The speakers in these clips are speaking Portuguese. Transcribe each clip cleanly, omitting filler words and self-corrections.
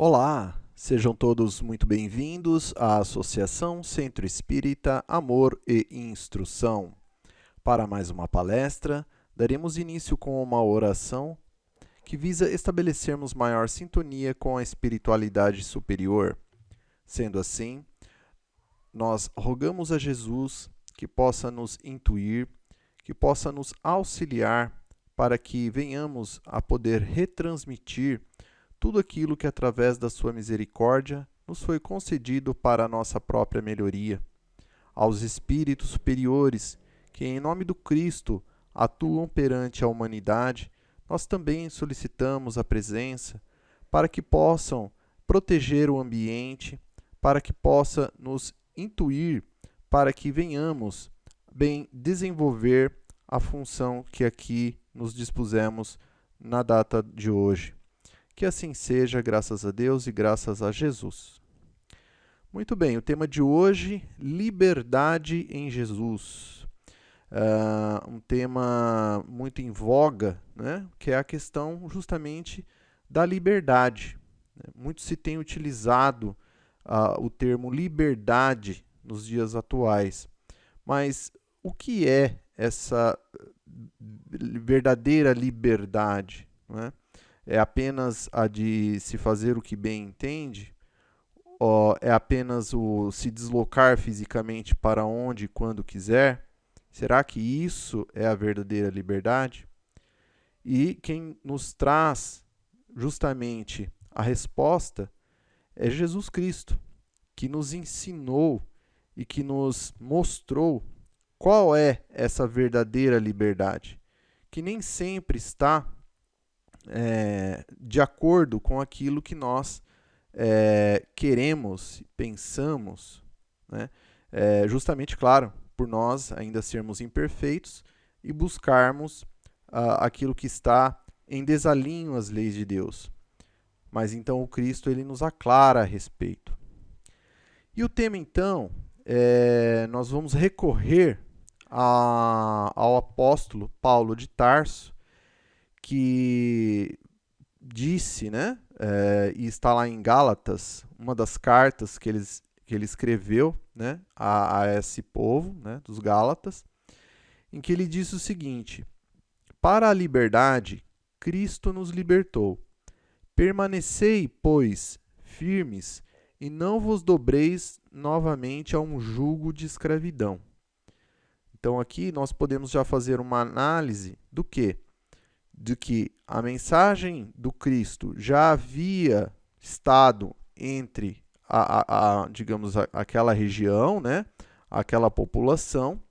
Olá, sejam todos muito bem-vindos à Associação Centro Espírita Amor e Instrução. Para mais uma palestra, daremos início com uma oração que visa estabelecermos maior sintonia com a espiritualidade superior. Sendo assim, nós rogamos a Jesus que possa nos intuir, que possa nos auxiliar para que venhamos a poder retransmitir tudo aquilo que através da sua misericórdia nos foi concedido para a nossa própria melhoria. Aos espíritos superiores que em nome do Cristo atuam perante a humanidade, nós também solicitamos a presença para que possam proteger o ambiente, para que possa nos intuir, para que venhamos bem desenvolver a função que aqui nos dispusemos na data de hoje. Que assim seja, graças a Deus e graças a Jesus. Muito bem, o tema de hoje, liberdade em Jesus. Um tema muito em voga, né? Que é a questão justamente da liberdade. Muito se tem utilizado o termo liberdade nos dias atuais. Mas o que é essa verdadeira liberdade, né? É apenas a de se fazer o que bem entende? Ou é apenas o se deslocar fisicamente para onde e quando quiser? Será que isso é a verdadeira liberdade? E quem nos traz justamente a resposta é Jesus Cristo, que nos ensinou e que nos mostrou qual é essa verdadeira liberdade, que nem sempre está de acordo com aquilo que nós queremos, pensamos, né? Justamente, claro, por nós ainda sermos imperfeitos e buscarmos aquilo que está em desalinho às leis de Deus. Mas então o Cristo ele nos aclara a respeito. E o tema então, nós vamos recorrer ao apóstolo Paulo de Tarso, que disse, né, e está lá em Gálatas, uma das cartas que ele escreveu, né, a esse povo, né, dos Gálatas, em que ele disse o seguinte: para a liberdade, Cristo nos libertou. Permanecei, pois, firmes e não vos dobreis novamente a um jugo de escravidão. Então aqui nós podemos já fazer uma análise do quê? De que a mensagem do Cristo já havia estado entre digamos, aquela região, né, aquela população,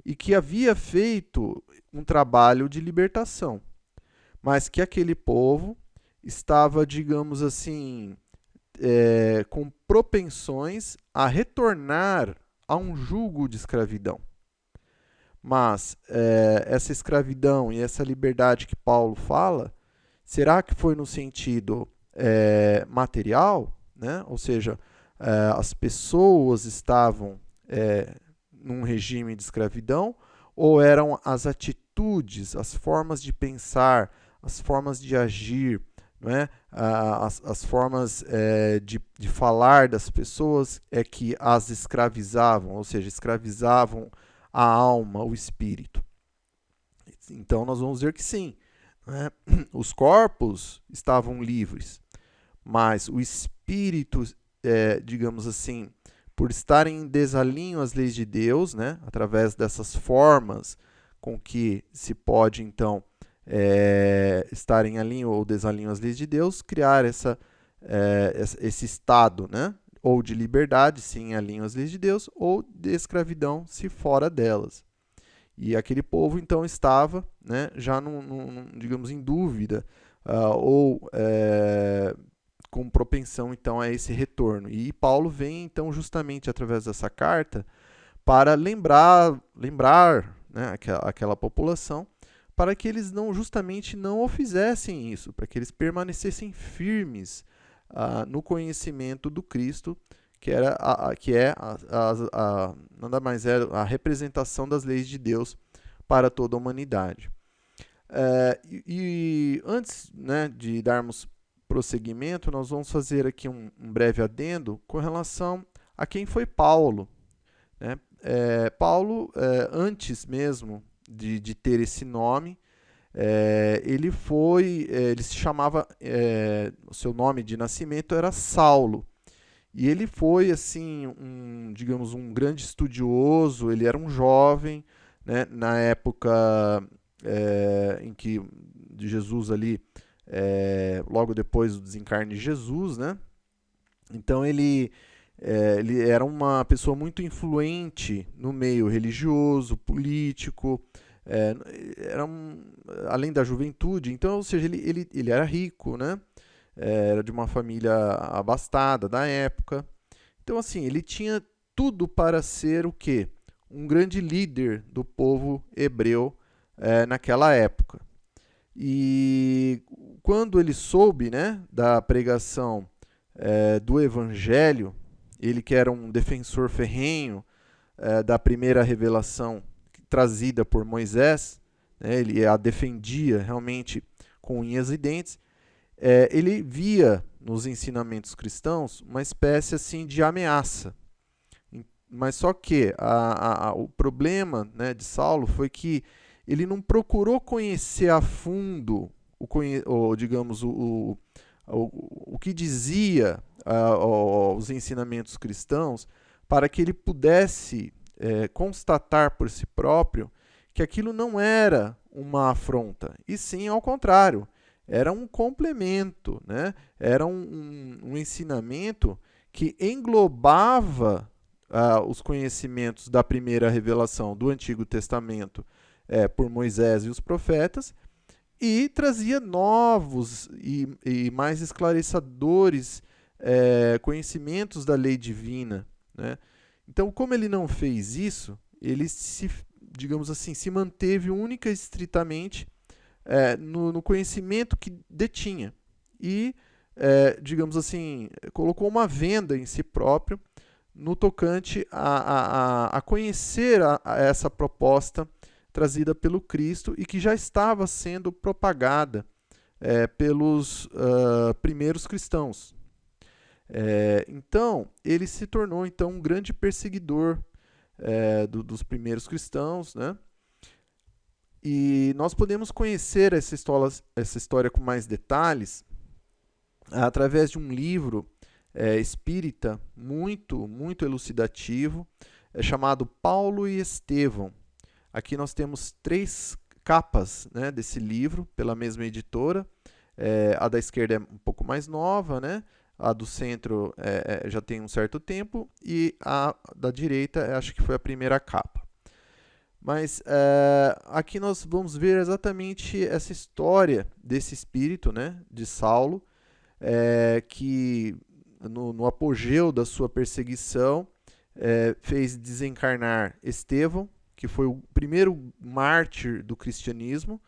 e que havia feito um trabalho de libertação, mas que aquele povo estava, digamos assim, com propensões a retornar a um jugo de escravidão. Mas essa escravidão e essa liberdade que Paulo fala, será que foi no sentido material? Né? Ou seja, as pessoas estavam num regime de escravidão, ou eram as atitudes, as formas de pensar, as formas de agir, né? As formas de falar das pessoas que as escravizavam, ou seja, escravizavam a alma, o espírito. Então nós vamos ver que sim, né? Os corpos estavam livres, mas o espírito, digamos assim, por estarem em desalinho às leis de Deus, né? Através dessas formas com que se pode então estar em alinho ou desalinho às leis de Deus, criar esse estado, né? Ou de liberdade, se em alinho às leis de Deus, ou de escravidão, se fora delas. E aquele povo, então, estava, né, já, digamos, em dúvida, ou com propensão, então, a esse retorno. E Paulo vem, então, justamente através dessa carta, para lembrar né, aquela população, para que eles justamente não o fizessem isso, para que eles permanecessem firmes no conhecimento do Cristo, que é nada mais é a representação das leis de Deus para toda a humanidade. E antes, né, de darmos prosseguimento, nós vamos fazer aqui um breve adendo com relação a quem foi Paulo, né? Paulo, antes mesmo de ter esse nome, ele se chamava, o seu nome de nascimento era Saulo. E ele foi, assim, digamos, um grande estudioso, ele era um jovem, né, na época em que de Jesus ali, logo depois do desencarne de Jesus, né? Então ele era uma pessoa muito influente no meio religioso, político, além da juventude. Então, ou seja, ele era rico, né? Era de uma família abastada da época. Então, assim, ele tinha tudo para ser o quê? Um grande líder do povo hebreu naquela época. E quando ele soube, né, da pregação do Evangelho, ele que era um defensor ferrenho da primeira revelação trazida por Moisés, né, ele a defendia realmente com unhas e dentes, ele via nos ensinamentos cristãos uma espécie assim de ameaça. Mas só que o problema, né, de Saulo foi que ele não procurou conhecer a fundo digamos, o que dizia os ensinamentos cristãos para que ele pudesse constatar por si próprio que aquilo não era uma afronta, e sim ao contrário, era um complemento, né? Era um ensinamento que englobava os conhecimentos da primeira revelação do Antigo Testamento por Moisés e os profetas, e trazia novos e mais esclarecedores conhecimentos da lei divina, né? Então, como ele não fez isso, ele digamos assim, se manteve única e estritamente no conhecimento que detinha e, digamos assim, colocou uma venda em si próprio no tocante a conhecer essa proposta trazida pelo Cristo e que já estava sendo propagada pelos primeiros cristãos. Então, ele se tornou então um grande perseguidor dos primeiros cristãos, né? E nós podemos conhecer essa história com mais detalhes através de um livro espírita muito, muito elucidativo, chamado Paulo e Estevão. Aqui nós temos 3 capas, né, desse livro, pela mesma editora. A da esquerda é um pouco mais nova, né? A do centro já tem um certo tempo, e a da direita acho que foi a primeira capa. Mas aqui nós vamos ver exatamente essa história desse espírito, né, de Saulo, que no apogeu da sua perseguição fez desencarnar Estevão, que foi o primeiro mártir do cristianismo.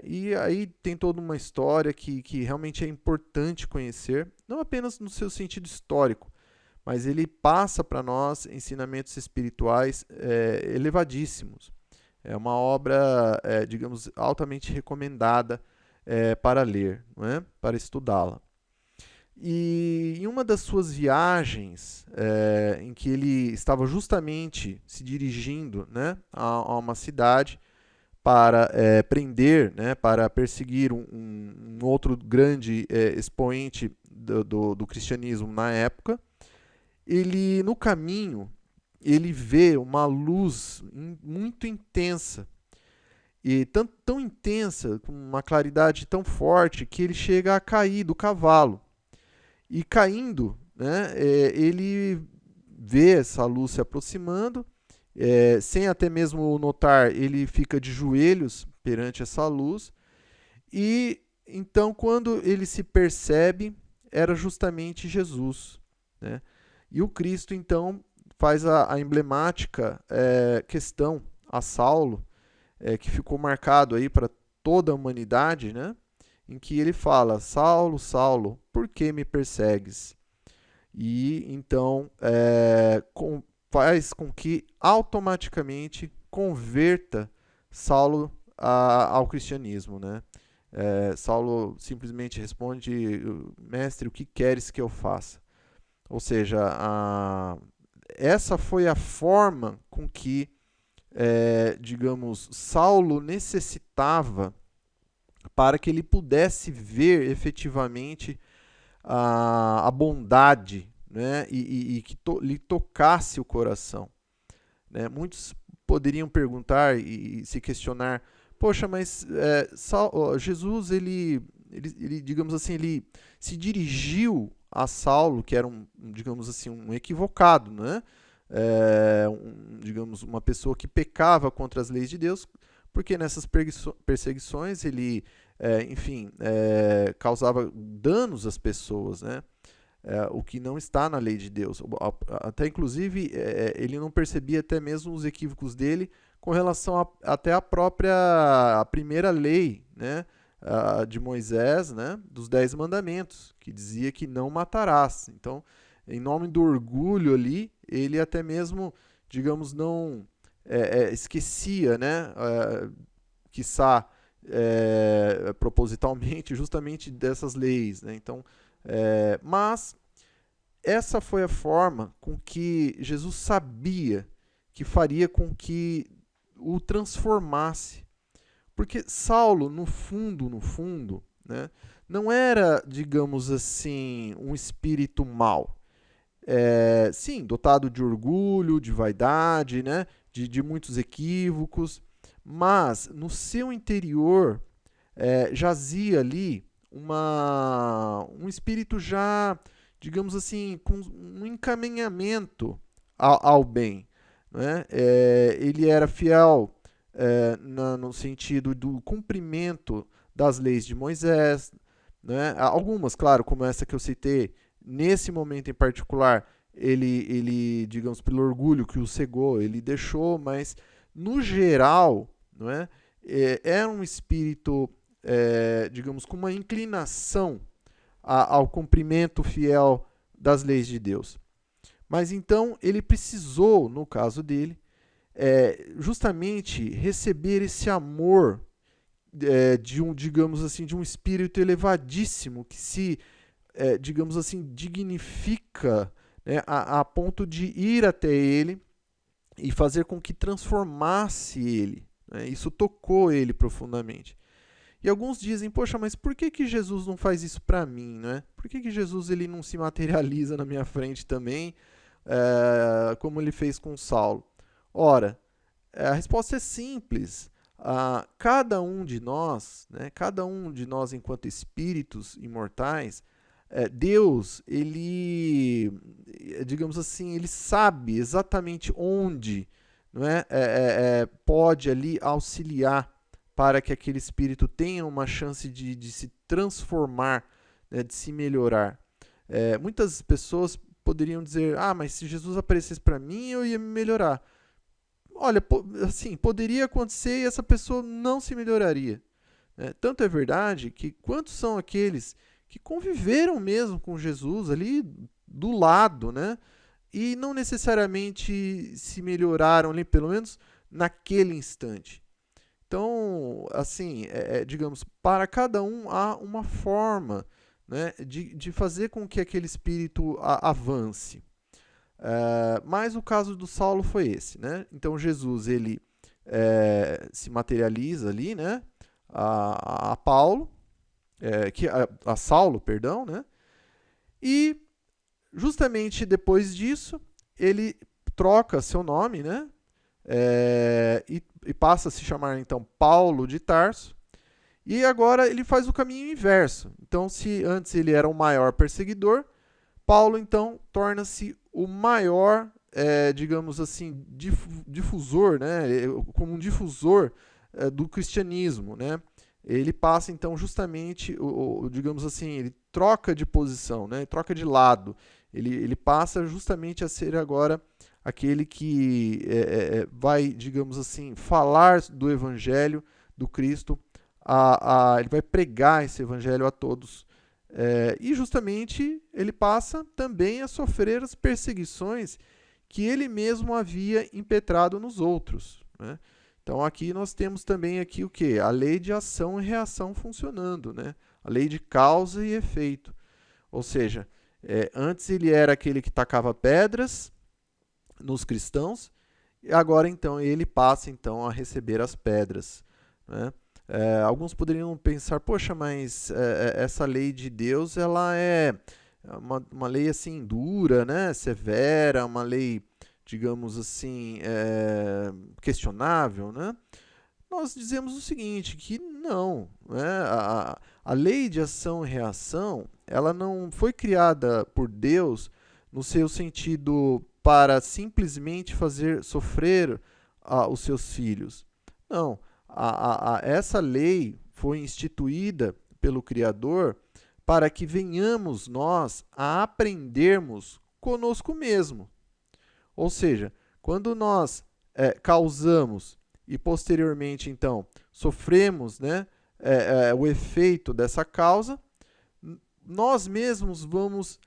E aí tem toda uma história que realmente é importante conhecer, não apenas no seu sentido histórico, mas ele passa para nós ensinamentos espirituais elevadíssimos. É uma obra, digamos, altamente recomendada para ler, não é? Para estudá-la. E em uma das suas viagens, em que ele estava justamente se dirigindo, né, a uma cidade para prender, né, para perseguir um outro grande expoente do cristianismo na época, ele, no caminho, ele vê uma luz muito intensa, e tão intensa, com uma claridade tão forte, que ele chega a cair do cavalo. E caindo, né, ele vê essa luz se aproximando, sem até mesmo notar, ele fica de joelhos perante essa luz, e então quando ele se percebe, era justamente Jesus, né? E o Cristo então faz a emblemática questão a Saulo, que ficou marcado aí para toda a humanidade, né? Em que ele fala: Saulo, Saulo, por que me persegues? E então faz com que automaticamente converta Saulo ao cristianismo, né? Saulo simplesmente responde: mestre, o que queres que eu faça? Ou seja, essa foi a forma com que, digamos, Saulo necessitava para que ele pudesse ver efetivamente a bondade, né, e que lhe tocasse o coração. Né? Muitos poderiam perguntar e se questionar: poxa, mas Jesus, ele, digamos assim, ele se dirigiu a Saulo, que era digamos assim, um equivocado, né? Digamos, uma pessoa que pecava contra as leis de Deus, porque nessas perseguições ele, enfim, causava danos às pessoas, né? O que não está na lei de Deus. Até inclusive ele não percebia até mesmo os equívocos dele com relação até a primeira lei, né, de Moisés, né, dos 10 mandamentos, que dizia que não matarás. Então, em nome do orgulho ali, ele até mesmo, digamos, não esquecia, né, quiçá propositalmente, justamente dessas leis, né? Então, mas essa foi a forma com que Jesus sabia que faria com que o transformasse. Porque Saulo, no fundo, né, não era, digamos assim, um espírito mau. Sim, dotado de orgulho, de vaidade, né, de muitos equívocos, mas no seu interior jazia ali um espírito já, digamos assim, com um encaminhamento ao bem. Né? Ele era fiel no sentido do cumprimento das leis de Moisés. Né? Algumas, claro, como essa que eu citei, nesse momento em particular, ele, digamos, pelo orgulho que o cegou, ele deixou, mas no geral, não é? Era um espírito, digamos, com uma inclinação ao cumprimento fiel das leis de Deus. Mas então ele precisou, no caso dele, justamente receber esse amor digamos assim, de um espírito elevadíssimo que se, digamos assim, dignifica, né, a ponto de ir até ele e fazer com que transformasse ele. Né? Isso tocou ele profundamente. E alguns dizem: poxa, mas por que Jesus não faz isso para mim? Né? Por que Jesus ele não se materializa na minha frente também, como ele fez com Saulo? Ora, a resposta é simples. Cada um de nós, né, cada um de nós enquanto espíritos imortais, Deus, ele, digamos assim, ele sabe exatamente onde, não pode ali auxiliar para que aquele espírito tenha uma chance de se transformar, né, de se melhorar. Muitas pessoas poderiam dizer: mas se Jesus aparecesse para mim, eu ia me melhorar. Olha, assim, poderia acontecer e essa pessoa não se melhoraria. Tanto é verdade que quantos são aqueles que conviveram mesmo com Jesus ali do lado, né? E não necessariamente se melhoraram ali, pelo menos naquele instante. Então, assim, digamos, para cada um há uma forma, né, de fazer com que aquele espírito avance. Mas o caso do Saulo foi esse, né? Então Jesus ele se materializa ali, né? A Paulo, a Saulo, perdão, né? E justamente depois disso ele troca seu nome, né? E passa a se chamar então Paulo de Tarso. E agora ele faz o caminho inverso. Então, se antes ele era o maior perseguidor, Paulo então torna-se o maior, digamos assim, difusor, né, como um difusor do cristianismo, né? Ele passa então justamente, digamos assim, ele troca de posição, né, troca de lado. Ele passa justamente a ser agora aquele que vai, digamos assim, falar do evangelho do Cristo, ele vai pregar esse evangelho a todos. E justamente ele passa também a sofrer as perseguições que ele mesmo havia impetrado nos outros. Né? Então aqui nós temos também aqui o quê? A lei de ação e reação funcionando, né? A lei de causa e efeito. Ou seja, antes ele era aquele que tacava pedras nos cristãos, e agora então ele passa então a receber as pedras, né? Alguns poderiam pensar, poxa, mas essa lei de Deus ela é uma lei assim dura, né? Severa, uma lei, digamos assim, questionável, né? Nós dizemos o seguinte, que não, né? A lei de ação e reação, ela não foi criada por Deus no seu sentido para simplesmente fazer sofrer os seus filhos. Não, essa lei foi instituída pelo Criador para que venhamos nós a aprendermos conosco mesmo. Ou seja, quando nós causamos e posteriormente, então, sofremos, né, o efeito dessa causa, nós mesmos vamos,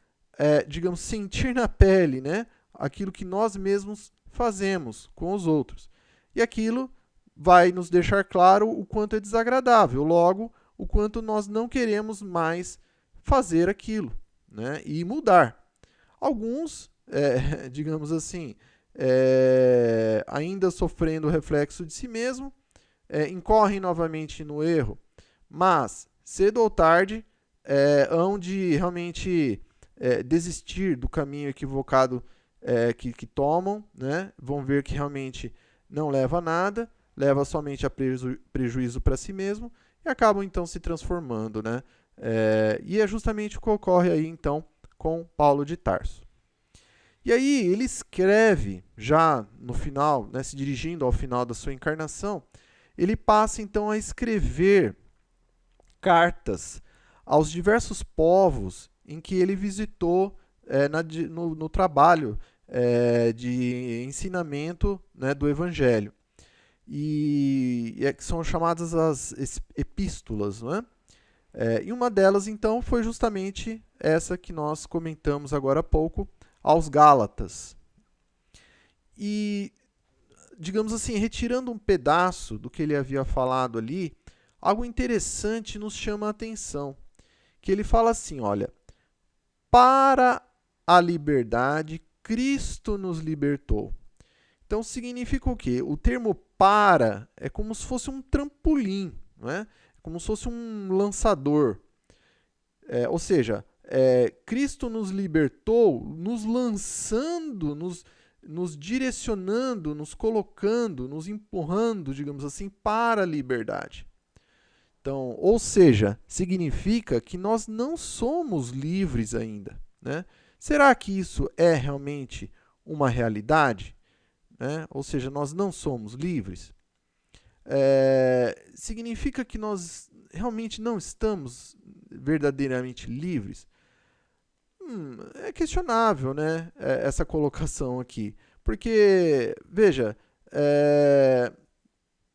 digamos, sentir na pele, né, aquilo que nós mesmos fazemos com os outros. E aquilo vai nos deixar claro o quanto é desagradável, logo, o quanto nós não queremos mais fazer aquilo, né, e mudar. Alguns, digamos assim, ainda sofrendo o reflexo de si mesmo, incorrem novamente no erro, mas cedo ou tarde hão de realmente desistir do caminho equivocado que tomam, né? Vão ver que realmente não leva a nada, leva somente a prejuízo para si mesmo e acabam então se transformando, né? E é justamente o que ocorre aí então com Paulo de Tarso. E aí ele escreve, já no final, né, se dirigindo ao final da sua encarnação, ele passa então a escrever cartas aos diversos povos em que ele visitou no trabalho de ensinamento, né, do Evangelho. E que são chamadas as epístolas, não é? E uma delas, então, foi justamente essa que nós comentamos agora há pouco, aos Gálatas. E, digamos assim, retirando um pedaço do que ele havia falado ali, algo interessante nos chama a atenção, que ele fala assim, olha, para a liberdade, Cristo nos libertou. Então, significa o quê? O termo para é como se fosse um trampolim, não é? Como se fosse um lançador. Ou seja, Cristo nos libertou, nos lançando, nos direcionando, nos colocando, nos empurrando, digamos assim, para a liberdade. Então, ou seja, significa que nós não somos livres ainda, né? Será que isso é realmente uma realidade? Ou seja, nós não somos livres? Significa que nós realmente não estamos verdadeiramente livres? É questionável, né, essa colocação aqui. Porque, veja,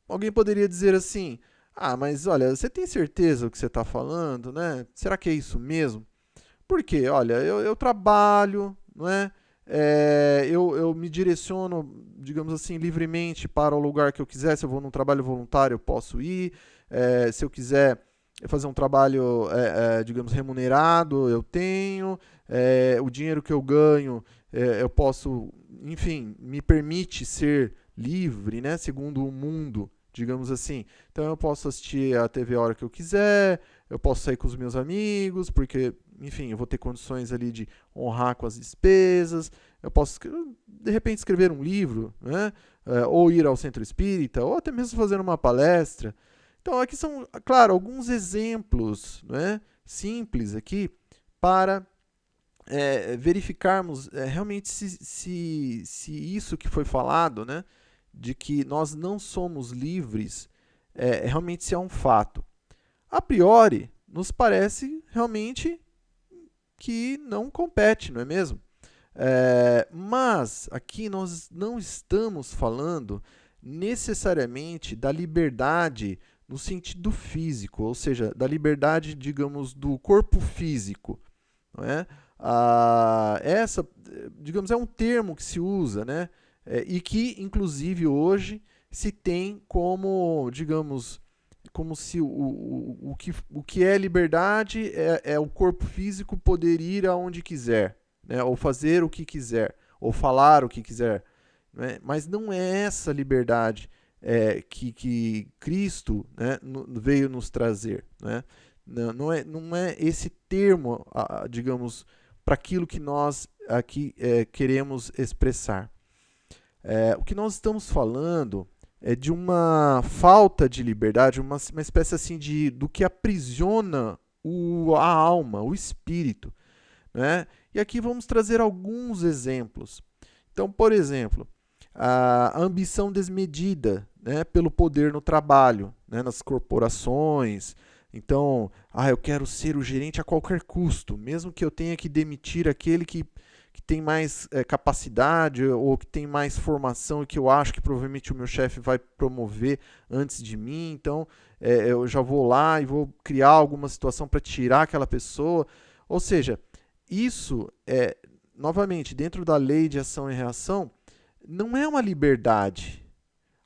alguém poderia dizer assim, mas olha, você tem certeza do que você está falando, né? Será que é isso mesmo? Porque, olha, eu trabalho, não é? Eu me direciono, digamos assim, livremente para o lugar que eu quiser. Se eu vou num trabalho voluntário, eu posso ir. Se eu quiser fazer um trabalho, digamos, remunerado, eu tenho. O dinheiro que eu ganho, eu posso, enfim, me permite ser livre, né? Segundo o mundo, digamos assim. Então eu posso assistir a TV a hora que eu quiser, eu posso sair com os meus amigos, porque, enfim, eu vou ter condições ali de honrar com as despesas, eu posso, de repente, escrever um livro, né? Ou ir ao centro espírita, ou até mesmo fazer uma palestra. Então aqui são, claro, alguns exemplos, né, simples aqui para verificarmos realmente se isso que foi falado, né, de que nós não somos livres, realmente se é um fato. A priori, nos parece realmente que não compete, não é mesmo? Mas aqui nós não estamos falando necessariamente da liberdade no sentido físico, ou seja, da liberdade, digamos, do corpo físico, não é? Essa, digamos, é um termo que se usa, né? E que, inclusive, hoje se tem como, digamos, como se o que é liberdade é o corpo físico poder ir aonde quiser, né? Ou fazer o que quiser, ou falar o que quiser. Né? Mas não é essa liberdade que Cristo, né, veio nos trazer. Né? Não é esse termo, digamos, para aquilo que nós aqui queremos expressar. O que nós estamos falando é de uma falta de liberdade, uma espécie assim do que aprisiona a alma, o espírito. Né? E aqui vamos trazer alguns exemplos. Então, por exemplo, a ambição desmedida, né, pelo poder no trabalho, né, nas corporações. Então, eu quero ser o gerente a qualquer custo, mesmo que eu tenha que demitir aquele que tem mais capacidade ou que tem mais formação e que eu acho que provavelmente o meu chefe vai promover antes de mim. Então, eu já vou lá e vou criar alguma situação para tirar aquela pessoa. Ou seja, isso novamente, dentro da lei de ação e reação, não é uma liberdade.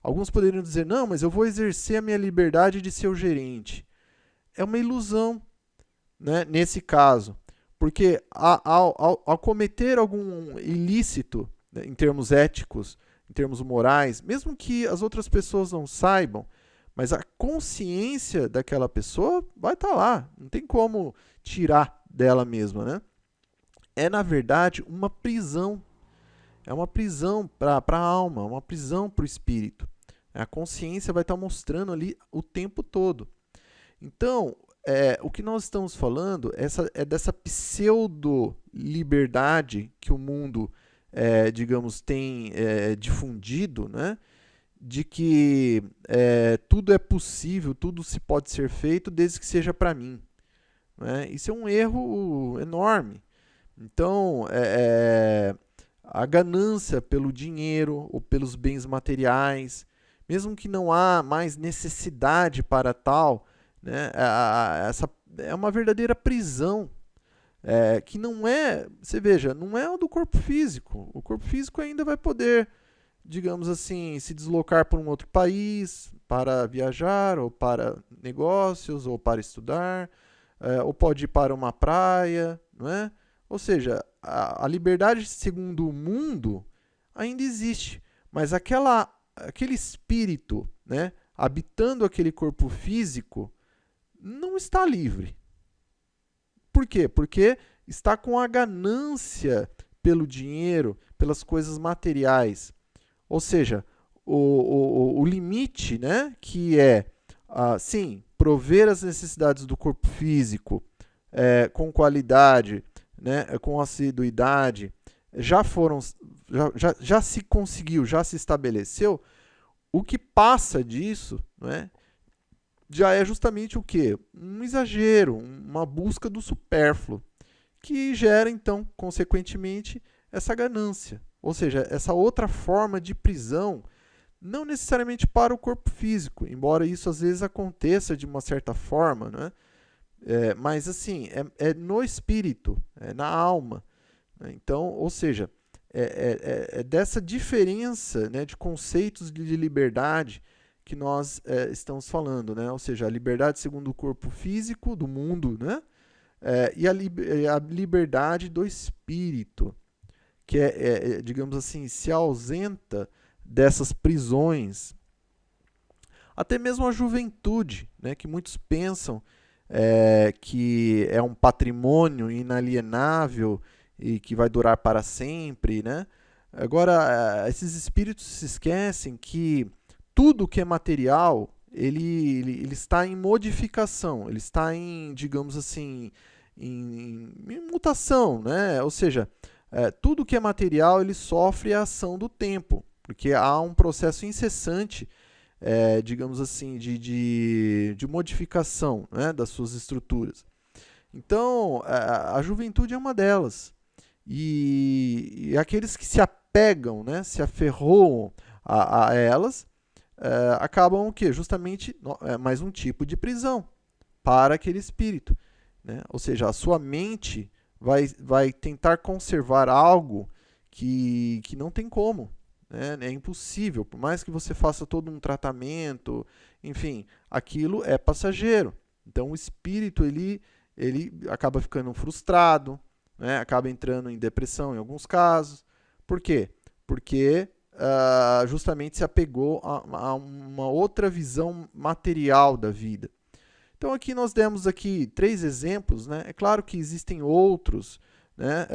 Alguns poderiam dizer, não, mas eu vou exercer a minha liberdade de ser o gerente. É uma ilusão, né, nesse caso. Porque ao cometer algum ilícito, né, em termos éticos, em termos morais, mesmo que as outras pessoas não saibam, mas a consciência daquela pessoa vai estar lá. Não tem como tirar dela mesma, né? É, na verdade, uma prisão. É uma prisão para a alma, uma prisão para o espírito. A consciência vai estar mostrando ali o tempo todo. Então, o que nós estamos falando é dessa pseudo-liberdade que o mundo, digamos, tem difundido, né? De que tudo é possível, tudo se pode ser feito desde que seja para mim. Né? Isso é um erro enorme. Então, a ganância pelo dinheiro ou pelos bens materiais, mesmo que não há mais necessidade para tal, né, essa é uma verdadeira prisão, que não é, você veja, não é o do corpo físico. O corpo físico ainda vai poder, digamos assim, se deslocar para um outro país, para viajar, ou para negócios, ou para estudar, ou pode ir para uma praia, não é? Ou seja, a liberdade segundo o mundo ainda existe, mas aquele espírito, né, habitando aquele corpo físico não está livre. Por quê? Porque está com a ganância pelo dinheiro, pelas coisas materiais. Ou seja, o limite, né, que é, sim, prover as necessidades do corpo físico com qualidade, né, com assiduidade, já se conseguiu, já se estabeleceu. O que passa disso, né, já é justamente o quê? Um exagero, uma busca do supérfluo, que gera, então, consequentemente, essa ganância. Ou seja, essa outra forma de prisão, não necessariamente para o corpo físico, embora isso às vezes aconteça de uma certa forma, né? Mas assim, é no espírito, é na alma. Né? Então, ou seja, é dessa diferença, né, de conceitos de liberdade que nós estamos falando, né? Ou seja, a liberdade segundo o corpo físico do mundo, né? E a liberdade do espírito, que digamos assim, se ausenta dessas prisões. Até mesmo a juventude, né? Que muitos pensam que é um patrimônio inalienável e que vai durar para sempre, né? Agora, esses espíritos se esquecem que tudo que é material, ele está em modificação, ele está em, digamos assim, em mutação, né? Ou seja, tudo que é material, ele sofre a ação do tempo, porque há um processo incessante, digamos assim, de modificação, né, das suas estruturas. Então, a juventude é uma delas. E aqueles que se apegam, né, se aferroam a elas, acabam o quê? Justamente mais um tipo de prisão para aquele espírito. Né? Ou seja, a sua mente vai tentar conservar algo que não tem como. né? É impossível, por mais que você faça todo um tratamento, enfim, aquilo é passageiro. Então o espírito ele acaba ficando frustrado, né? Acaba entrando em depressão em alguns casos. Por quê? Porque justamente se apegou a uma outra visão material da vida. Então aqui nós demos aqui 3 exemplos, né? É claro que existem outros, né,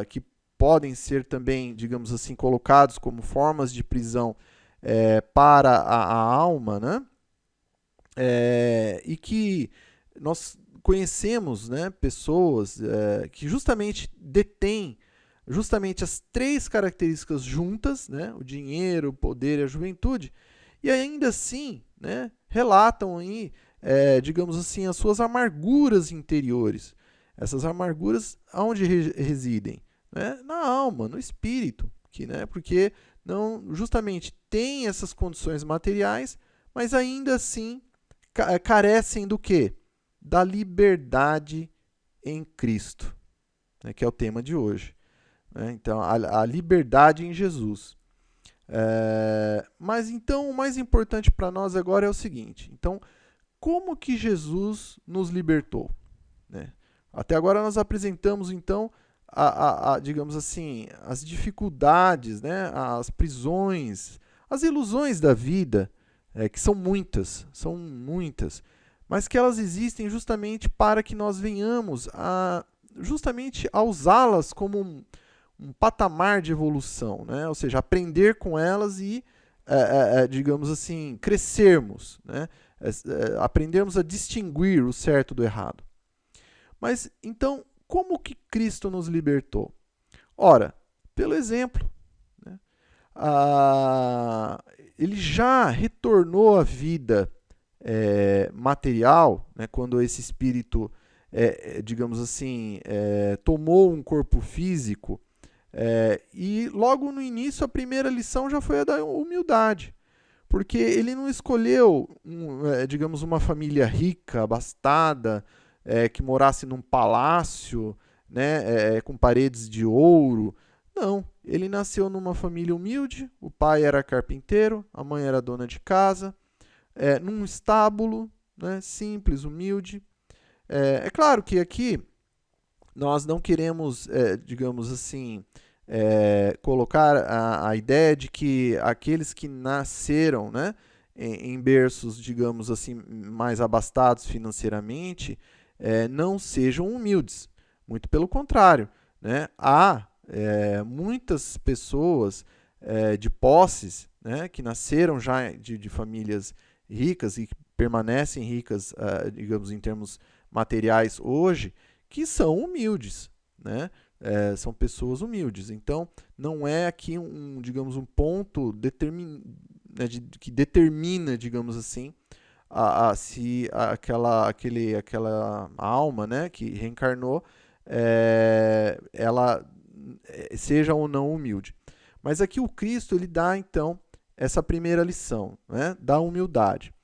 que podem ser também, digamos assim, colocados como formas de prisão para a alma, né? E que nós conhecemos, né, pessoas que justamente detêm justamente as 3 características juntas, né, o dinheiro, o poder e a juventude, e ainda assim, né, relatam aí, digamos assim, as suas amarguras interiores. Essas amarguras, aonde residem? Né? Na alma, no espírito, né, porque não justamente tem essas condições materiais, mas ainda assim carecem do quê? Da liberdade em Cristo, né, que é o tema de hoje. Né? Então, a liberdade em Jesus. Mas então, o mais importante para nós agora é o seguinte. Então, como que Jesus nos libertou? Né? Até agora nós apresentamos, então, digamos assim, as dificuldades, né? As prisões, as ilusões da vida, que são muitas, mas que elas existem justamente para que nós venhamos justamente a usá-las como um patamar de evolução, né? Ou seja, aprender com elas e, digamos assim, crescermos, né? Aprendermos a distinguir o certo do errado. Mas então, como que Cristo nos libertou? Ora, pelo exemplo. Né? Ele já retornou à vida material, né, quando esse espírito, digamos assim, tomou um corpo físico, e logo no início a primeira lição já foi a da humildade. Porque ele não escolheu, digamos, uma família rica, abastada, que morasse num palácio, né, com paredes de ouro. Não, ele nasceu numa família humilde, o pai era carpinteiro, a mãe era dona de casa, num estábulo, né, simples, humilde. É claro que aqui nós não queremos, digamos assim, colocar a ideia de que aqueles que nasceram, né, em berços, digamos assim, mais abastados financeiramente, não sejam humildes. Muito pelo contrário. Né? Há muitas pessoas de posses, né, que nasceram já de famílias ricas e que permanecem ricas, digamos, em termos materiais hoje, que são humildes, né? São pessoas humildes. Então, não é aqui digamos, um ponto né, que determina, digamos assim, se aquela alma, né, que reencarnou, ela seja ou não humilde. Mas aqui o Cristo ele dá, então, essa primeira lição, né, da humildade.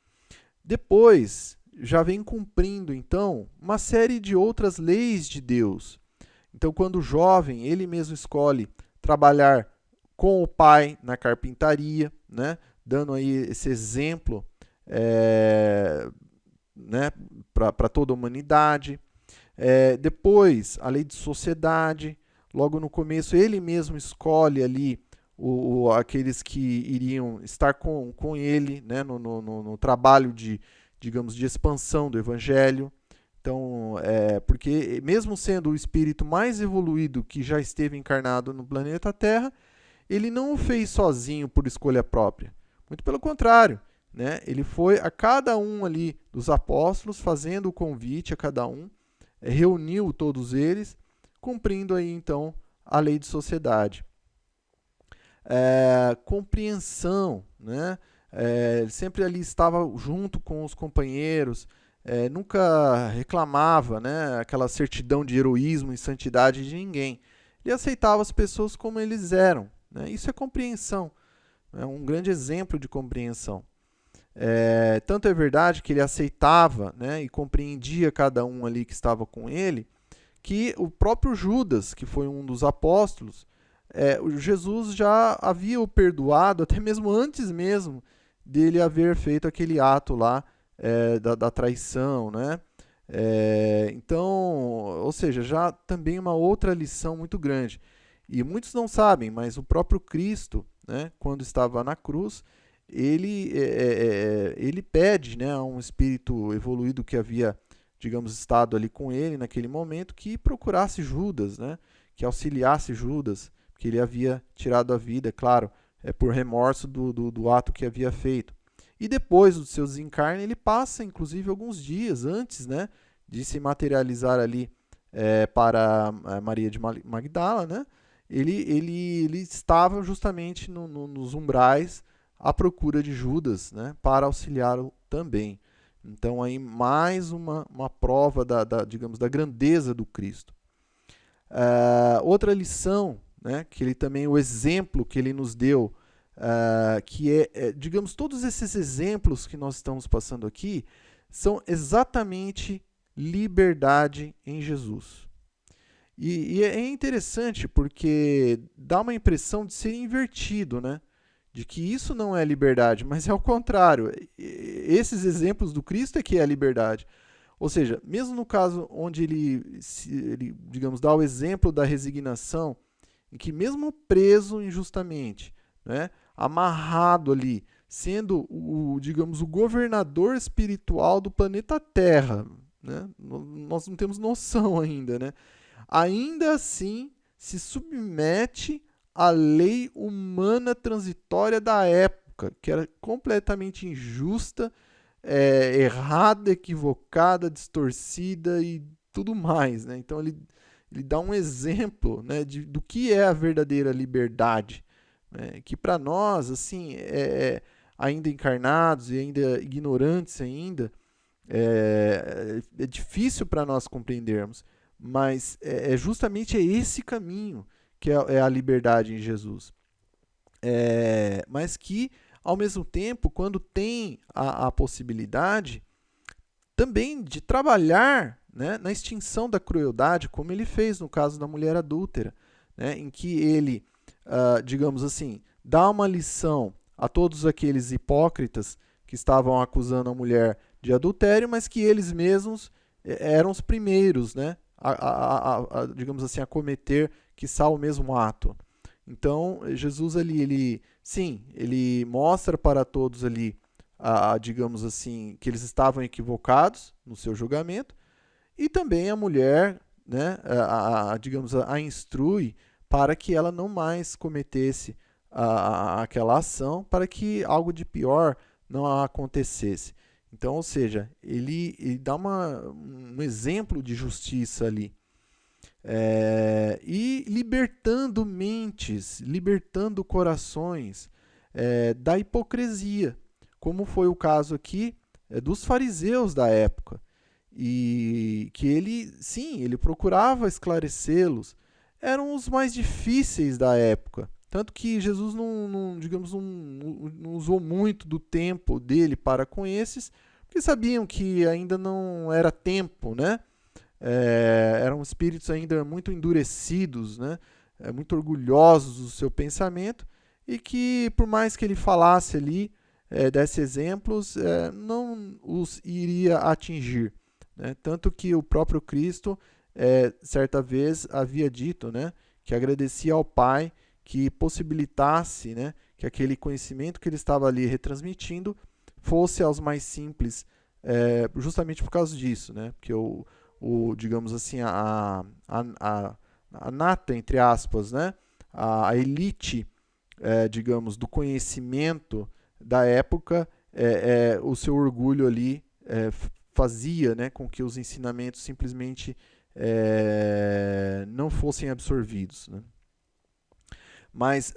Depois, já vem cumprindo, então, uma série de outras leis de Deus. Então, quando jovem, ele mesmo escolhe trabalhar com o pai na carpintaria, né, dando aí esse exemplo né, para toda a humanidade. Depois, a lei de sociedade. Logo no começo, ele mesmo escolhe ali aqueles que iriam estar com ele, né, no trabalho digamos, de expansão do evangelho. Então, porque mesmo sendo o espírito mais evoluído que já esteve encarnado no planeta Terra, ele não o fez sozinho por escolha própria. Muito pelo contrário, né? Ele foi a cada um ali dos apóstolos fazendo o convite a cada um, reuniu todos eles, cumprindo aí então a lei de sociedade. Compreensão, né? Ele sempre ali estava junto com os companheiros, nunca reclamava, né, aquela certidão de heroísmo e santidade de ninguém. Ele aceitava as pessoas como eles eram. Né? Isso é compreensão, é um grande exemplo de compreensão. Tanto é verdade que ele aceitava, né, e compreendia cada um ali que estava com ele, que o próprio Judas, que foi um dos apóstolos, Jesus já havia o perdoado, até mesmo antes mesmo dele haver feito aquele ato lá da traição, né? Então, ou seja, já também uma outra lição muito grande. E muitos não sabem, mas o próprio Cristo, né, quando estava na cruz, ele pede, né, a um espírito evoluído que havia, digamos, estado ali com ele naquele momento, que procurasse Judas, né, que auxiliasse Judas, que ele havia tirado a vida, claro, por remorso do ato que havia feito. E depois do seu desencarne, ele passa, inclusive, alguns dias antes, né, de se materializar ali para Maria de Magdala, né, ele estava justamente nos umbrais à procura de Judas, né, para auxiliá-lo também. Então, aí mais uma prova digamos, da grandeza do Cristo. Outra lição, né, que ele também, o exemplo que ele nos deu, que digamos, todos esses exemplos que nós estamos passando aqui são exatamente liberdade em Jesus. E é interessante porque dá uma impressão de ser invertido, né? De que isso não é liberdade, mas é o contrário. Esses exemplos do Cristo é que é a liberdade. Ou seja, mesmo no caso onde ele, digamos, dá o exemplo da resignação, em que mesmo preso injustamente, né, amarrado ali, sendo digamos, o governador espiritual do planeta Terra, né, nós não temos noção ainda, né, ainda assim se submete à lei humana transitória da época, que era completamente injusta, errada, equivocada, distorcida e tudo mais, né? Então ele dá um exemplo, né, do que é a verdadeira liberdade, né? Que para nós, assim, ainda encarnados e ainda ignorantes ainda, é difícil para nós compreendermos, mas justamente esse caminho que é a liberdade em Jesus. Mas que, ao mesmo tempo, quando tem a possibilidade também de trabalhar, né, na extinção da crueldade, como ele fez no caso da mulher adúltera, né, em que ele, digamos assim, dá uma lição a todos aqueles hipócritas que estavam acusando a mulher de adultério, mas que eles mesmos eram os primeiros, né, digamos assim, a cometer, quiçá, o mesmo ato. Então, Jesus ali, sim, ele mostra para todos ali, digamos assim, que eles estavam equivocados no seu julgamento, e também a mulher, né, digamos, a instrui para que ela não mais cometesse aquela ação, para que algo de pior não acontecesse. Então, ou seja, ele dá um exemplo de justiça ali. E libertando mentes, libertando corações da hipocrisia, como foi o caso aqui dos fariseus da época, e que ele, sim, ele procurava esclarecê-los, eram os mais difíceis da época, tanto que Jesus digamos, não usou muito do tempo dele para com esses, porque sabiam que ainda não era tempo, né? Eram espíritos ainda muito endurecidos, né? Muito orgulhosos do seu pensamento, e que, por mais que ele falasse ali, desse exemplos, não os iria atingir. Né? Tanto que o próprio Cristo, certa vez, havia dito, né, que agradecia ao Pai que possibilitasse, né, que aquele conhecimento que ele estava ali retransmitindo fosse aos mais simples, justamente por causa disso, né? Porque digamos assim, a nata, entre aspas, né? A elite, digamos, do conhecimento da época, o seu orgulho ali fazia, né, com que os ensinamentos simplesmente não fossem absorvidos. Né? Mas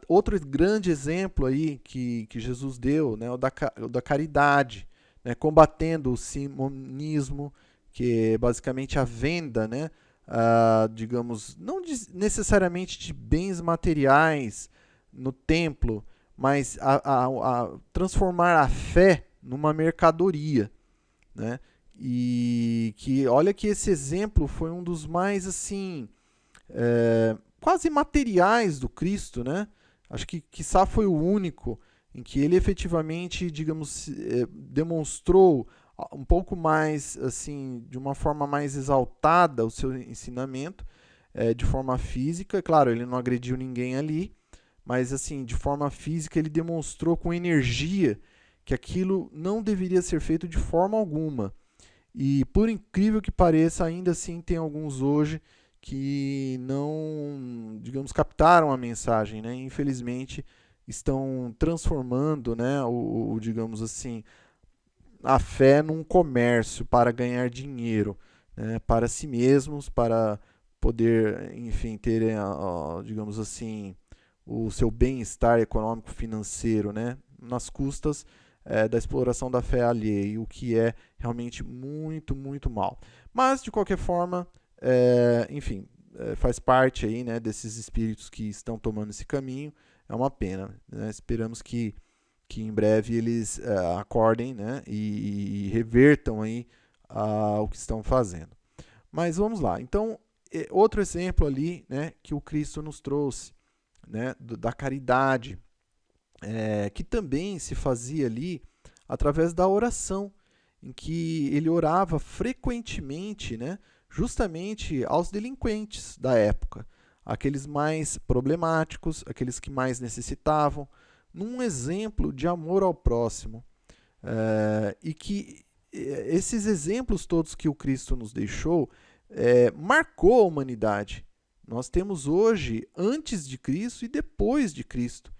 outro grande exemplo aí que Jesus deu, né, o da caridade, né, combatendo o simonismo, que é basicamente a venda, né, digamos, não necessariamente de bens materiais no templo, mas a transformar a fé numa mercadoria, né? E que olha que esse exemplo foi um dos mais assim quase materiais do Cristo, né? Acho que quiçá foi o único em que ele efetivamente, digamos, demonstrou um pouco mais, assim, de uma forma mais exaltada o seu ensinamento, de forma física. Claro, ele não agrediu ninguém ali, mas, assim, de forma física ele demonstrou com energia que aquilo não deveria ser feito de forma alguma. E, por incrível que pareça, ainda assim tem alguns hoje que não, digamos, captaram a mensagem, né? Infelizmente, estão transformando, né, digamos assim, a fé num comércio para ganhar dinheiro, né, para si mesmos, para poder, enfim, terem, digamos assim, o seu bem-estar econômico financeiro, né, nas custas da exploração da fé alheia, o que é realmente muito, muito mal. Mas, de qualquer forma, enfim, faz parte aí, né, desses espíritos que estão tomando esse caminho. É uma pena, né? Esperamos que em breve eles acordem, né, e revertam aí o que estão fazendo. Mas vamos lá. Então, outro exemplo ali, né, que o Cristo nos trouxe, né, da caridade, que também se fazia ali através da oração, em que ele orava frequentemente, né, justamente aos delinquentes da época, aqueles mais problemáticos, aqueles que mais necessitavam, num exemplo de amor ao próximo. E que esses exemplos todos que o Cristo nos deixou marcou a humanidade. Nós temos hoje antes de Cristo e depois de Cristo.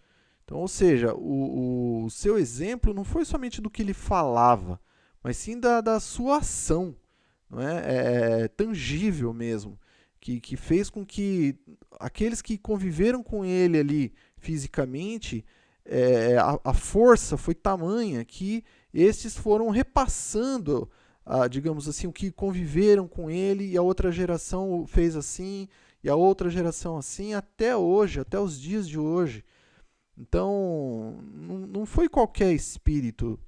Então, ou seja, o seu exemplo não foi somente do que ele falava, mas sim da sua ação, não é? Tangível mesmo, que fez com que aqueles que conviveram com ele ali fisicamente, a força foi tamanha que estes foram repassando, digamos assim, o que conviveram com ele, e a outra geração fez assim, e a outra geração assim, até hoje, até os dias de hoje. Então, não foi qualquer espírito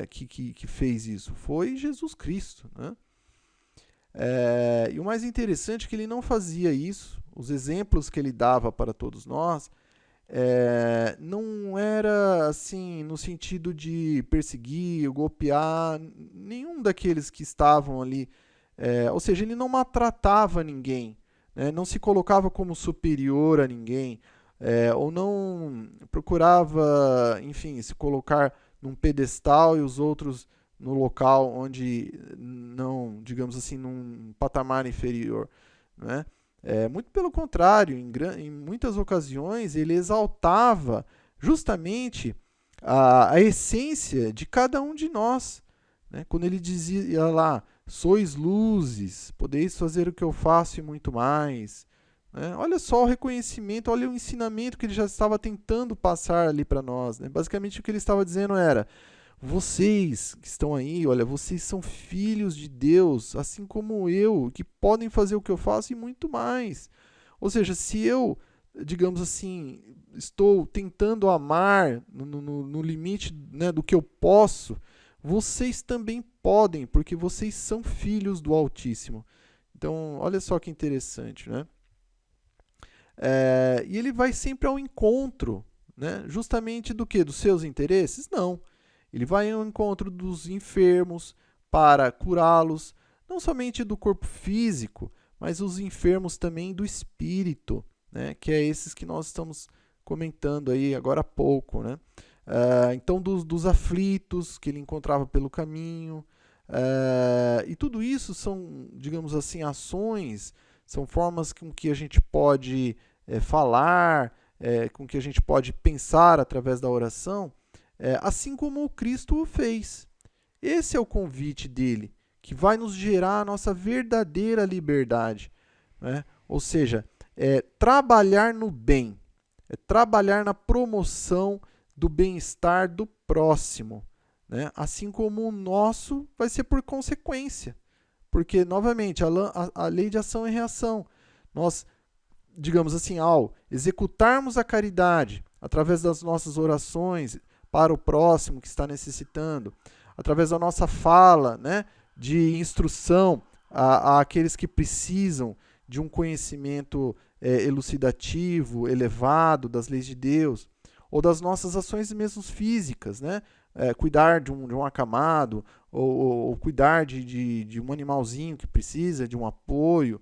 que fez isso, foi Jesus Cristo, né? E o mais interessante é que ele não fazia isso. Os exemplos que ele dava para todos nós não era assim no sentido de perseguir, golpear nenhum daqueles que estavam ali. Ou seja, ele não maltratava ninguém, né? Não se colocava como superior a ninguém, ou não procurava, enfim, se colocar num pedestal e os outros no local onde não, digamos assim, num patamar inferior, né? Muito pelo contrário, em muitas ocasiões ele exaltava justamente a essência de cada um de nós, né? Quando ele dizia lá, sois luzes, podeis fazer o que eu faço e muito mais, né? Olha só o reconhecimento, olha o ensinamento que ele já estava tentando passar ali para nós, né? Basicamente o que ele estava dizendo era: vocês que estão aí, olha, vocês são filhos de Deus, assim como eu, que podem fazer o que eu faço e muito mais. Ou seja, se eu, digamos assim, estou tentando amar no limite, né, do que eu posso, vocês também podem, porque vocês são filhos do Altíssimo. Então, olha só que interessante, né? E ele vai sempre ao encontro, né, justamente do que? Dos seus interesses? Não. Ele vai ao encontro dos enfermos para curá-los, não somente do corpo físico, mas os enfermos também do espírito, né? Que é esses que nós estamos comentando aí agora há pouco, né? Então, dos aflitos que ele encontrava pelo caminho. E tudo isso são, digamos assim, ações, são formas com que a gente pode falar, com que a gente pode pensar através da oração, assim como o Cristo o fez. Esse é o convite dele, que vai nos gerar a nossa verdadeira liberdade, né? Ou seja, trabalhar no bem, trabalhar na promoção do bem-estar do próximo, né? Assim como o nosso vai ser por consequência. Porque, novamente, a lei de ação e reação. Nós, digamos assim, ao executarmos a caridade através das nossas orações para o próximo que está necessitando, através da nossa fala, né, de instrução àqueles que precisam de um conhecimento elucidativo, elevado das leis de Deus, ou das nossas ações mesmo físicas, né? Cuidar de um acamado, ou cuidar de um animalzinho que precisa de um apoio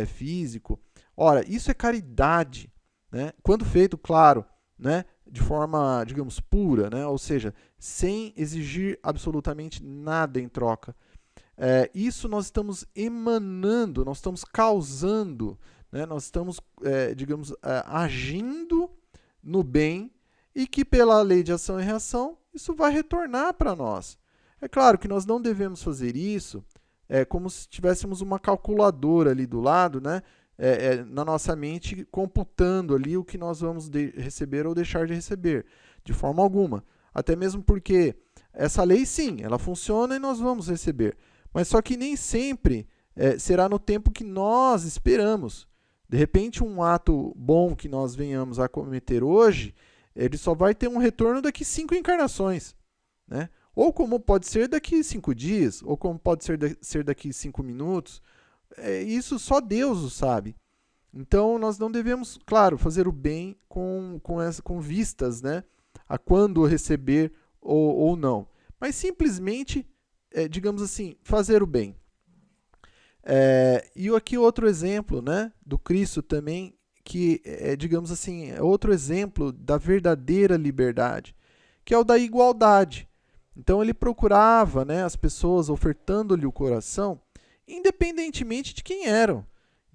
físico. Ora, isso é caridade, né? Quando feito, claro, né? De forma, digamos, pura, né? Ou seja, sem exigir absolutamente nada em troca. Isso nós estamos emanando, nós estamos causando, né? Nós estamos, digamos, agindo no bem e que pela lei de ação e reação isso vai retornar para nós. É claro que nós não devemos fazer isso como se tivéssemos uma calculadora ali do lado, né? Na nossa mente, computando ali o que nós vamos receber ou deixar de receber, de forma alguma. Até mesmo porque essa lei, sim, ela funciona e nós vamos receber. Mas só que nem sempre será no tempo que nós esperamos. De repente, um ato bom que nós venhamos a cometer hoje, ele só vai ter um retorno daqui 5 encarnações, né? Ou como pode ser daqui 5 dias, ou como pode ser daqui 5 minutos. Isso só Deus o sabe. Então, nós não devemos, claro, fazer o bem com vistas, né? A quando receber ou não. Mas simplesmente, digamos assim, fazer o bem. E aqui outro exemplo, né, do Cristo também, que digamos assim, é outro exemplo da verdadeira liberdade, que é o da igualdade. Então ele procurava, né, as pessoas ofertando-lhe o coração, independentemente de quem eram.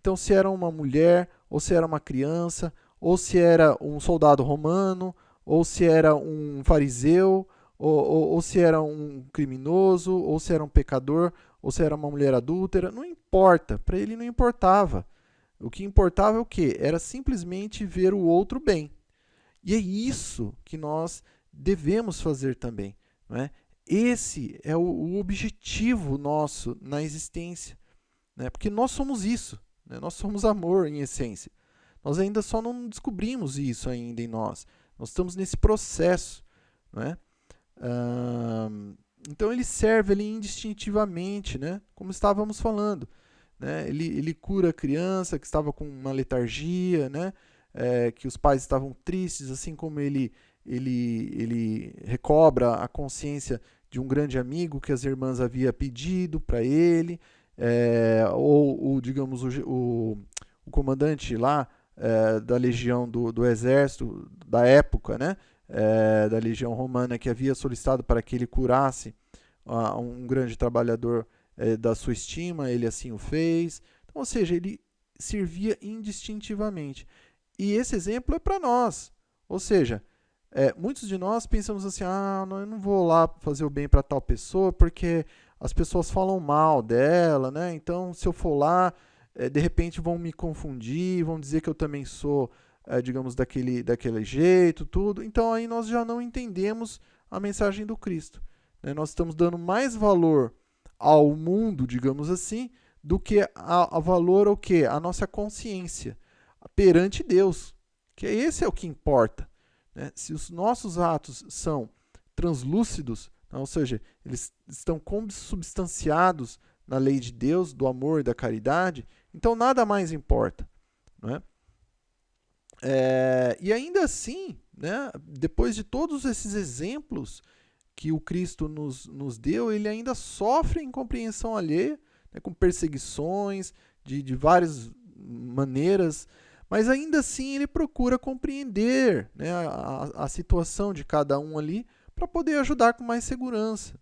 Então se era uma mulher, ou se era uma criança, ou se era um soldado romano, ou se era um fariseu, ou se era um criminoso, ou se era um pecador, ou se era uma mulher adúltera, não importa, para ele não importava. O que importava é o quê? Era simplesmente ver o outro bem. E é isso que nós devemos fazer também. Não é? Esse é o objetivo nosso na existência. Né? Porque nós somos isso. Né? Nós somos amor em essência. Nós ainda só não descobrimos isso ainda em nós. Nós estamos nesse processo. Não é? Então ele serve ali indistintivamente, né? Como estávamos falando. Né? Ele cura a criança que estava com uma letargia, né? Que os pais estavam tristes, assim como ele recobra a consciência de um grande amigo que as irmãs haviam pedido para ele, ou digamos, o comandante lá da legião do exército da época, né? Da legião romana, que havia solicitado para que ele curasse um grande trabalhador da sua estima, ele assim o fez. Então, ou seja, ele servia indistintivamente. E esse exemplo é para nós. Ou seja, muitos de nós pensamos assim, eu não vou lá fazer o bem para tal pessoa porque as pessoas falam mal dela, né? Então, se eu for lá, de repente vão me confundir, vão dizer que eu também sou, digamos, daquele jeito, tudo. Então, aí nós já não entendemos a mensagem do Cristo. Né? Nós estamos dando mais valor ao mundo, digamos assim, do que a valor ao quê? A nossa consciência perante Deus. Que esse é o que importa. Né? Se os nossos atos são translúcidos, ou seja, eles estão consubstanciados na lei de Deus, do amor e da caridade, então nada mais importa. Não é? E ainda assim, né, depois de todos esses exemplos que o Cristo nos deu, ele ainda sofre incompreensão alheia, né, com perseguições de várias maneiras, mas ainda assim ele procura compreender, né, a situação de cada um ali para poder ajudar com mais segurança.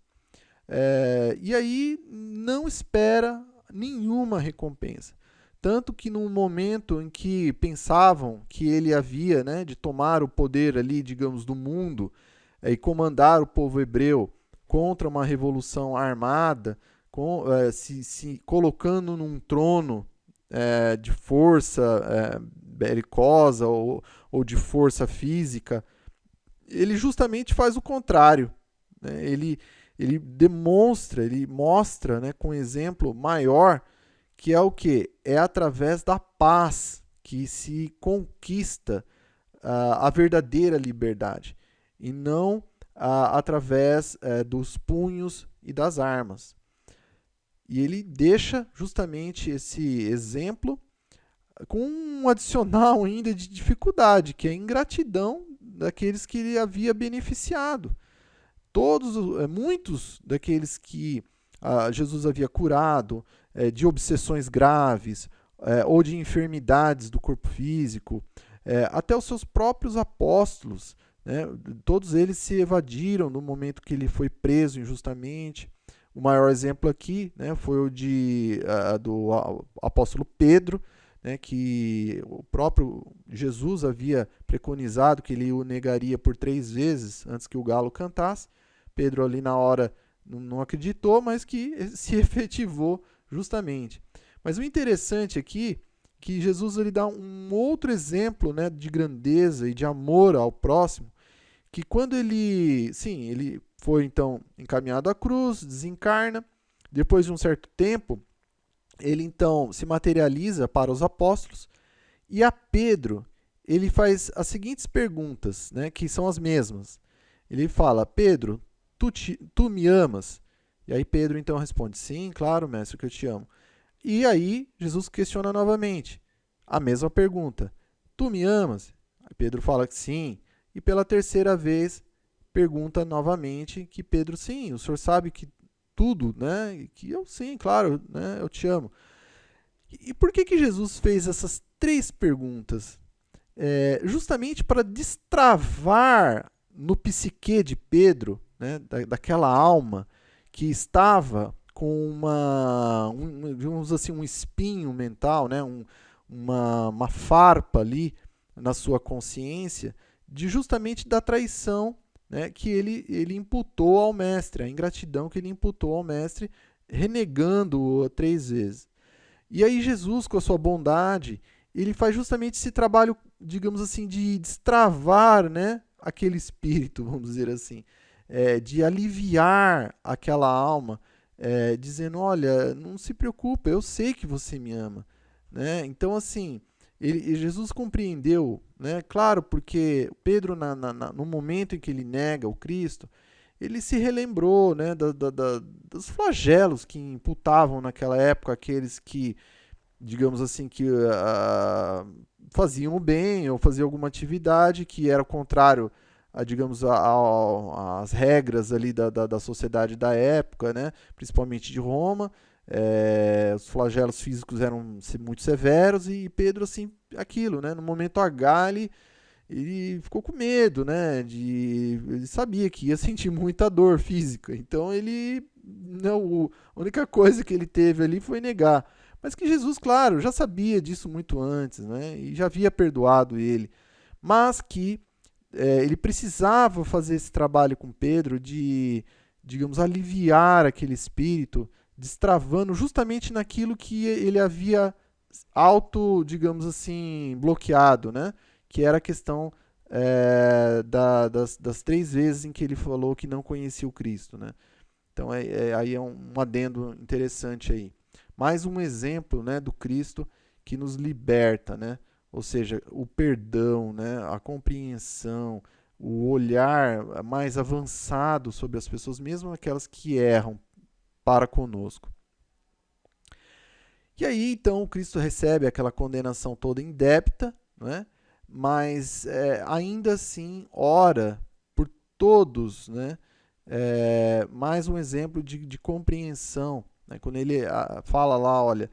E aí não espera nenhuma recompensa. Tanto que no momento em que pensavam que ele havia, né, de tomar o poder ali, digamos, do mundo e comandar o povo hebreu contra uma revolução armada, se colocando num trono de força belicosa ou de força física, ele justamente faz o contrário. Né? Ele demonstra, ele mostra, né, com um exemplo maior, que é o quê? É através da paz que se conquista a verdadeira liberdade, e não através dos punhos e das armas. E ele deixa justamente esse exemplo com um adicional ainda de dificuldade, que é a ingratidão daqueles que ele havia beneficiado. Muitos daqueles que Jesus havia curado de obsessões graves ou de enfermidades do corpo físico, até os seus próprios apóstolos, né, todos eles se evadiram no momento que ele foi preso injustamente. O maior exemplo aqui, né, foi o do apóstolo Pedro, né, que o próprio Jesus havia preconizado que ele o negaria por 3 vezes antes que o galo cantasse. Pedro ali na hora não acreditou, mas que se efetivou justamente. Mas o interessante aqui é que Jesus ele dá um outro exemplo, né, de grandeza e de amor ao próximo, que quando ele foi então encaminhado à cruz, desencarna, depois de um certo tempo, ele então se materializa para os apóstolos, e a Pedro ele faz as seguintes perguntas, né, que são as mesmas. Ele fala: Pedro, tu me amas? E aí Pedro então responde: sim, claro, mestre, que eu te amo. E aí Jesus questiona novamente a mesma pergunta: tu me amas? Aí Pedro fala que sim. E pela terceira vez pergunta novamente que Pedro: sim, o senhor sabe que tudo, né? E que eu sim, claro, né? Eu te amo. E por que Jesus fez essas 3 perguntas? Justamente para destravar no psique de Pedro, né, daquela alma que estava com digamos assim, um espinho mental, né, uma farpa ali na sua consciência, justamente da traição, né, que ele imputou ao mestre, a ingratidão que ele imputou ao mestre, renegando-o 3 vezes. E aí Jesus, com a sua bondade, ele faz justamente esse trabalho, digamos assim, de destravar, né, aquele espírito, vamos dizer assim, de aliviar aquela alma, dizendo: olha, não se preocupa, eu sei que você me ama. Né? Então, assim, Jesus compreendeu, né? Claro, porque Pedro, no momento em que ele nega o Cristo, ele se relembrou, né, dos flagelos que imputavam naquela época aqueles que, digamos assim, que faziam o bem ou faziam alguma atividade que era contrário digamos, às regras ali da sociedade da época, né, principalmente de Roma. Os flagelos físicos eram muito severos e Pedro, assim, aquilo, né, no momento H, ele ficou com medo, né? Ele sabia que ia sentir muita dor física. Então ele. Não, a única coisa que ele teve ali foi negar. Mas que Jesus, claro, já sabia disso muito antes, né? E já havia perdoado ele. Mas que ele precisava fazer esse trabalho com Pedro de, digamos, aliviar aquele espírito, destravando justamente naquilo que ele havia digamos assim, bloqueado, né? Que era a questão das 3 vezes em que ele falou que não conhecia o Cristo, né? Então aí é um adendo interessante aí. Mais um exemplo, né, do Cristo que nos liberta, né? Ou seja, o perdão, né, a compreensão, o olhar mais avançado sobre as pessoas, mesmo aquelas que erram para conosco. E aí, então, Cristo recebe aquela condenação toda indébita, né? Mas ainda assim ora por todos, né? Mais um exemplo de compreensão, né? Quando ele fala lá, olha,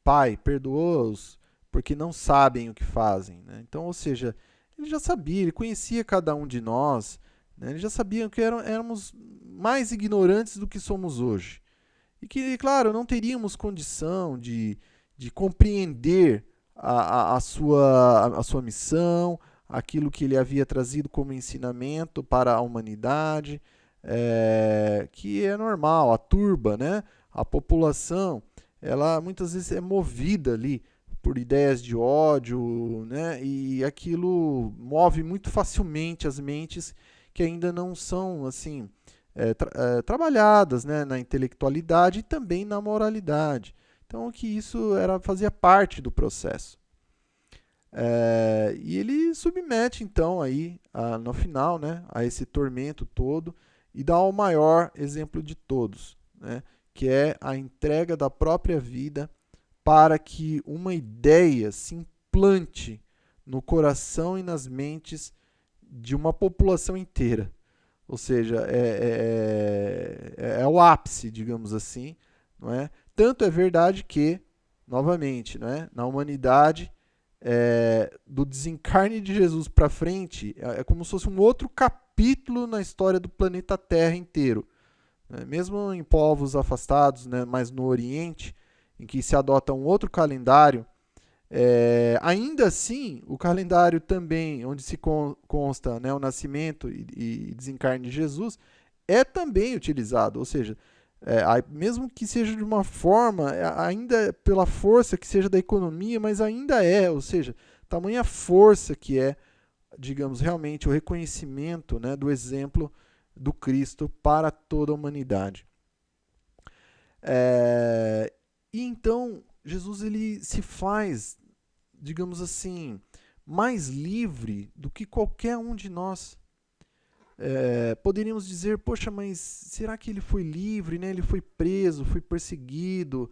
Pai, perdoa-os porque não sabem o que fazem. Né? Então, ou seja, ele já sabia, ele conhecia cada um de nós, né? Ele já sabia que éramos mais ignorantes do que somos hoje. E que, claro, não teríamos condição de compreender a sua missão, aquilo que ele havia trazido como ensinamento para a humanidade, que é normal, a turba, né? A população, ela muitas vezes é movida ali por ideias de ódio, né? E aquilo move muito facilmente as mentes que ainda não são assim trabalhadas, né, na intelectualidade e também na moralidade. Então, que isso fazia parte do processo. E ele submete, então, aí, no final, né, a esse tormento todo e dá o maior exemplo de todos, né, que é a entrega da própria vida para que uma ideia se implante no coração e nas mentes de uma população inteira. Ou seja, é o ápice, digamos assim, não é? Tanto é verdade que, novamente, não é? Na humanidade, do desencarne de Jesus para frente, é como se fosse um outro capítulo na história do planeta Terra inteiro. Né? Mesmo em povos afastados, né, mais no Oriente, em que se adota um outro calendário, ainda assim, o calendário também, onde se consta, né, o nascimento e desencarne de Jesus, é também utilizado. Ou seja, mesmo que seja de uma forma, ainda pela força que seja da economia, mas ainda ou seja, tamanha força que digamos, realmente o reconhecimento, né, do exemplo do Cristo para toda a humanidade. E então, Jesus ele se faz, digamos assim, mais livre do que qualquer um de nós. Poderíamos dizer, poxa, mas será que ele foi livre, né? Ele foi preso, foi perseguido?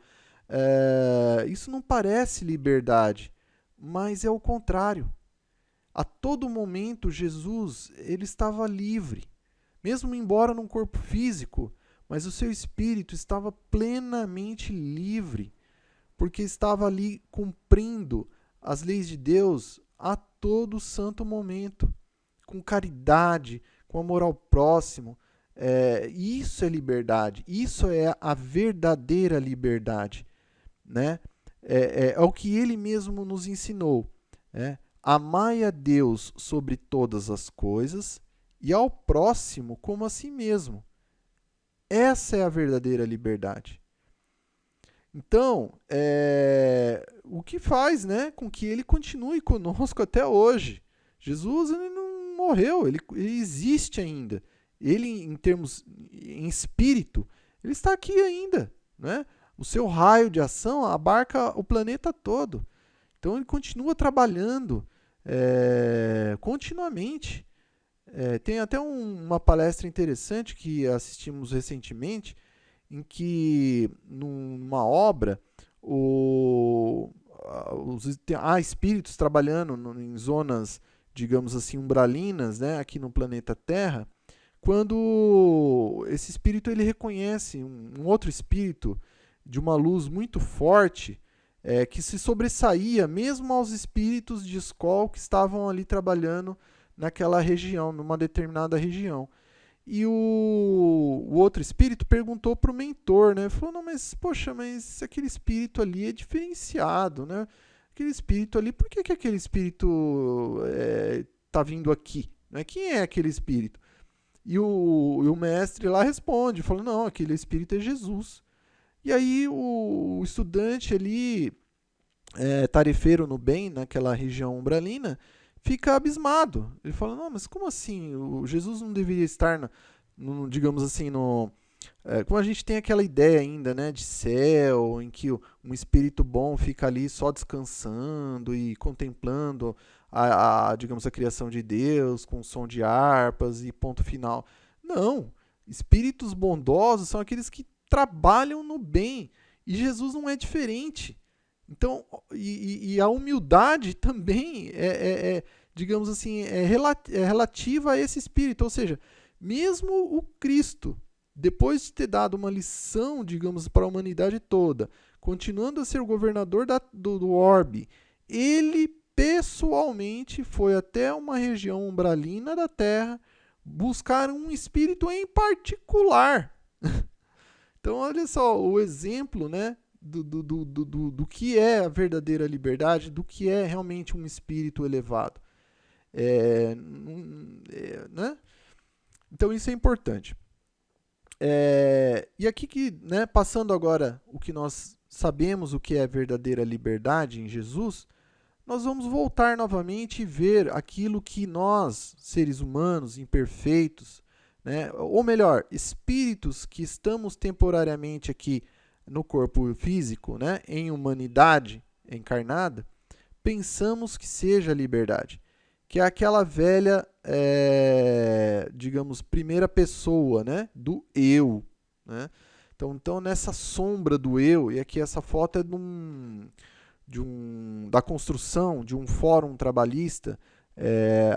Isso não parece liberdade, mas é o contrário. A todo momento, Jesus ele estava livre, mesmo embora num corpo físico, mas o seu espírito estava plenamente livre, porque estava ali cumprindo as leis de Deus a todo santo momento, com caridade, com amor ao próximo. Isso é liberdade, isso é a verdadeira liberdade, né? É o que ele mesmo nos ensinou. Amai a Deus sobre todas as coisas e ao próximo como a si mesmo. Essa é a verdadeira liberdade. Então, o que faz, né, com que ele continue conosco até hoje. Jesus ele não morreu, ele existe ainda. Ele, em espírito, ele está aqui ainda. Né? O seu raio de ação abarca o planeta todo. Então, ele continua trabalhando continuamente. Tem até uma palestra interessante que assistimos recentemente, em que, numa obra, há espíritos trabalhando em zonas, digamos assim, umbralinas, né, aqui no planeta Terra, quando esse espírito ele reconhece um outro espírito de uma luz muito forte, que se sobressaía mesmo aos espíritos de escola que estavam ali trabalhando naquela região, numa determinada região. E o outro espírito perguntou para o mentor, né? Falou, não, mas, poxa, mas aquele espírito ali é diferenciado, né? Aquele espírito ali, por que aquele espírito está vindo aqui? Né? Quem é aquele espírito? E o mestre lá responde, falou, não, aquele espírito é Jesus. E aí o estudante ali, tarefeiro no bem, naquela região umbralina, fica abismado. Ele fala, não, mas como assim? O Jesus não deveria estar, digamos assim, como a gente tem aquela ideia ainda, né, de céu, em que um espírito bom fica ali só descansando e contemplando digamos, a criação de Deus, com som de harpas e ponto final. Não, espíritos bondosos são aqueles que trabalham no bem, e Jesus não é diferente. Então, e a humildade também digamos assim, relativa a esse espírito. Ou seja, mesmo o Cristo, depois de ter dado uma lição, digamos, para a humanidade toda, continuando a ser o governador do orbe, ele pessoalmente foi até uma região umbralina da Terra buscar um espírito em particular. Então, olha só o exemplo, né, do que é a verdadeira liberdade, do que é realmente um espírito elevado. Né? Então, isso é importante. E aqui, né, passando agora o que nós sabemos, o que é a verdadeira liberdade em Jesus, nós vamos voltar novamente e ver aquilo que nós, seres humanos, imperfeitos, né, ou melhor, espíritos que estamos temporariamente aqui no corpo físico, né, em humanidade encarnada, pensamos que seja a liberdade, que é aquela velha, digamos, primeira pessoa, né, do eu. Né? Então nessa sombra do eu, e aqui essa foto é da construção de um fórum trabalhista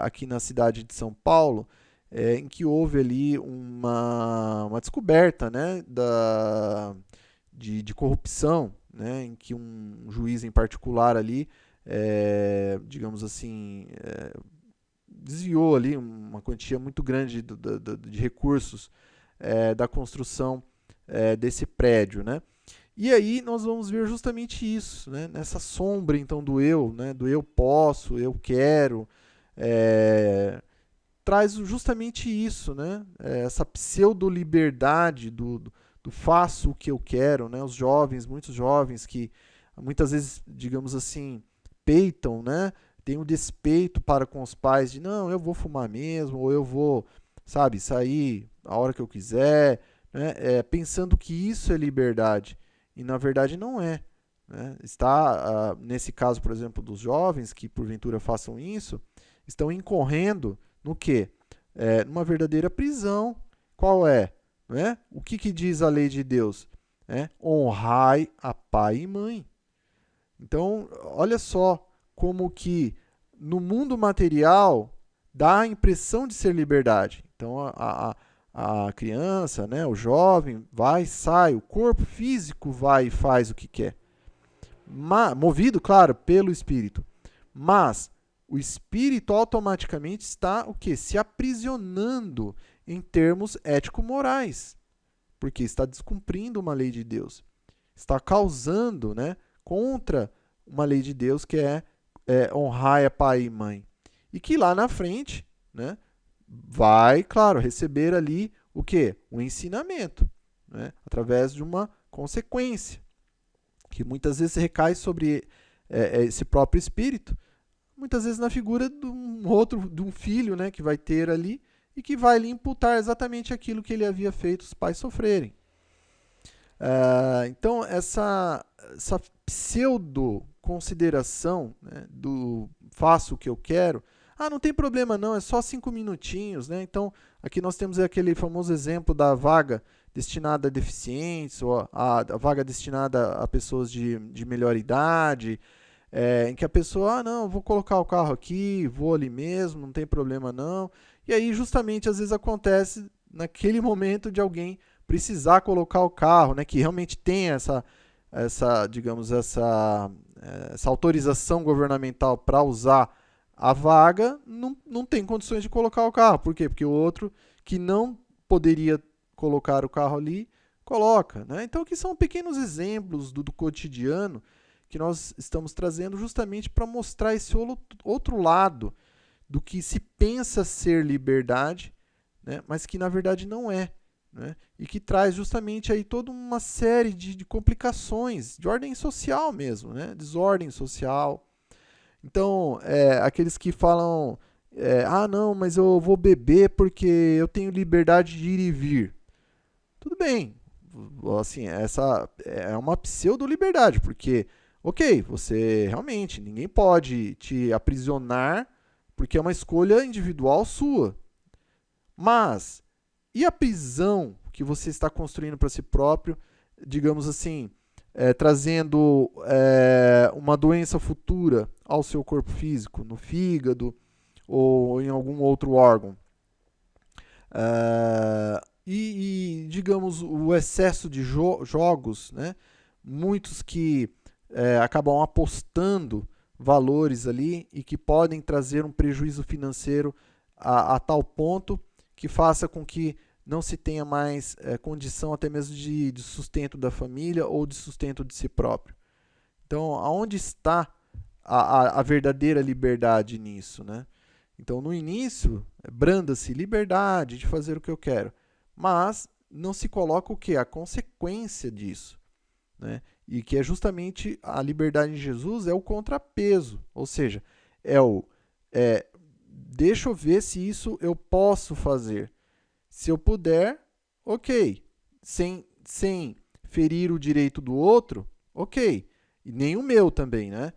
aqui na cidade de São Paulo, em que houve ali uma descoberta, né, de corrupção, né, em que um juiz em particular ali, digamos assim, desviou ali uma quantia muito grande de recursos da construção desse prédio, né? E aí nós vamos ver justamente isso, né? Nessa sombra então do eu, né? Do eu posso, eu quero, traz justamente isso, né? Essa pseudo-liberdade do faço o que eu quero, né? Os jovens, muitos jovens que muitas vezes, digamos assim, peitam, né? Tem um despeito para com os pais de não, eu vou fumar mesmo, ou eu vou, sabe, sair a hora que eu quiser, né? Pensando que isso é liberdade. E na verdade não é. Né? Nesse caso, por exemplo, dos jovens que porventura façam isso, estão incorrendo no quê? Numa verdadeira prisão. Qual é? Né? O que diz a lei de Deus? Honrai a pai e mãe. Então, olha só como que no mundo material dá a impressão de ser liberdade. Então, a criança, né, o jovem, vai, sai, o corpo físico vai e faz o que quer. Movido, claro, pelo espírito. Mas o espírito automaticamente está o quê? Se aprisionando em termos ético-morais. Porque está descumprindo uma lei de Deus. Está causando, né, contra uma lei de Deus que é honrar a pai e mãe. E que lá na frente, né, vai, claro, receber ali o quê? O ensinamento, né, através de uma consequência, que muitas vezes recai sobre esse próprio espírito, muitas vezes na figura de um filho, né, que vai ter ali e que vai lhe imputar exatamente aquilo que ele havia feito os pais sofrerem. Então, essa pseudo-consideração, né, do faço o que eu quero, não tem problema não, é só 5 minutinhos. Né? Então, aqui nós temos aquele famoso exemplo da vaga destinada a deficientes, ou a vaga destinada a pessoas de melhor idade, em que a pessoa, não, vou colocar o carro aqui, vou ali mesmo, não tem problema não. E aí, justamente, às vezes acontece naquele momento de alguém precisar colocar o carro, né, que realmente tem essa autorização governamental para usar a vaga, não tem condições de colocar o carro. Por quê? Porque o outro que não poderia colocar o carro ali, coloca. Né? Então, aqui são pequenos exemplos do cotidiano que nós estamos trazendo justamente para mostrar esse outro lado do que se pensa ser liberdade, né, mas que na verdade não é. Né, e que traz justamente aí toda uma série de complicações de ordem social mesmo, né, desordem social. Então, aqueles que falam, não, mas eu vou beber porque eu tenho liberdade de ir e vir. Tudo bem, assim, essa é uma pseudo-liberdade, porque, ok, você realmente, ninguém pode te aprisionar porque é uma escolha individual sua. Mas, e a prisão que você está construindo para si próprio, digamos assim, trazendo uma doença futura ao seu corpo físico, no fígado ou em algum outro órgão? Digamos, o excesso de jogos, né? Muitos que acabam apostando valores ali e que podem trazer um prejuízo financeiro a tal ponto que faça com que não se tenha mais condição até mesmo de sustento da família ou de sustento de si próprio. Então, aonde está a verdadeira liberdade nisso? Né? Então, no início, branda-se liberdade de fazer o que eu quero, mas não se coloca o quê? A consequência disso. Né? E que é justamente a liberdade em Jesus é o contrapeso, ou seja, deixa eu ver se isso eu posso fazer. Se eu puder, ok. Sem ferir o direito do outro, ok. E nem o meu também, né?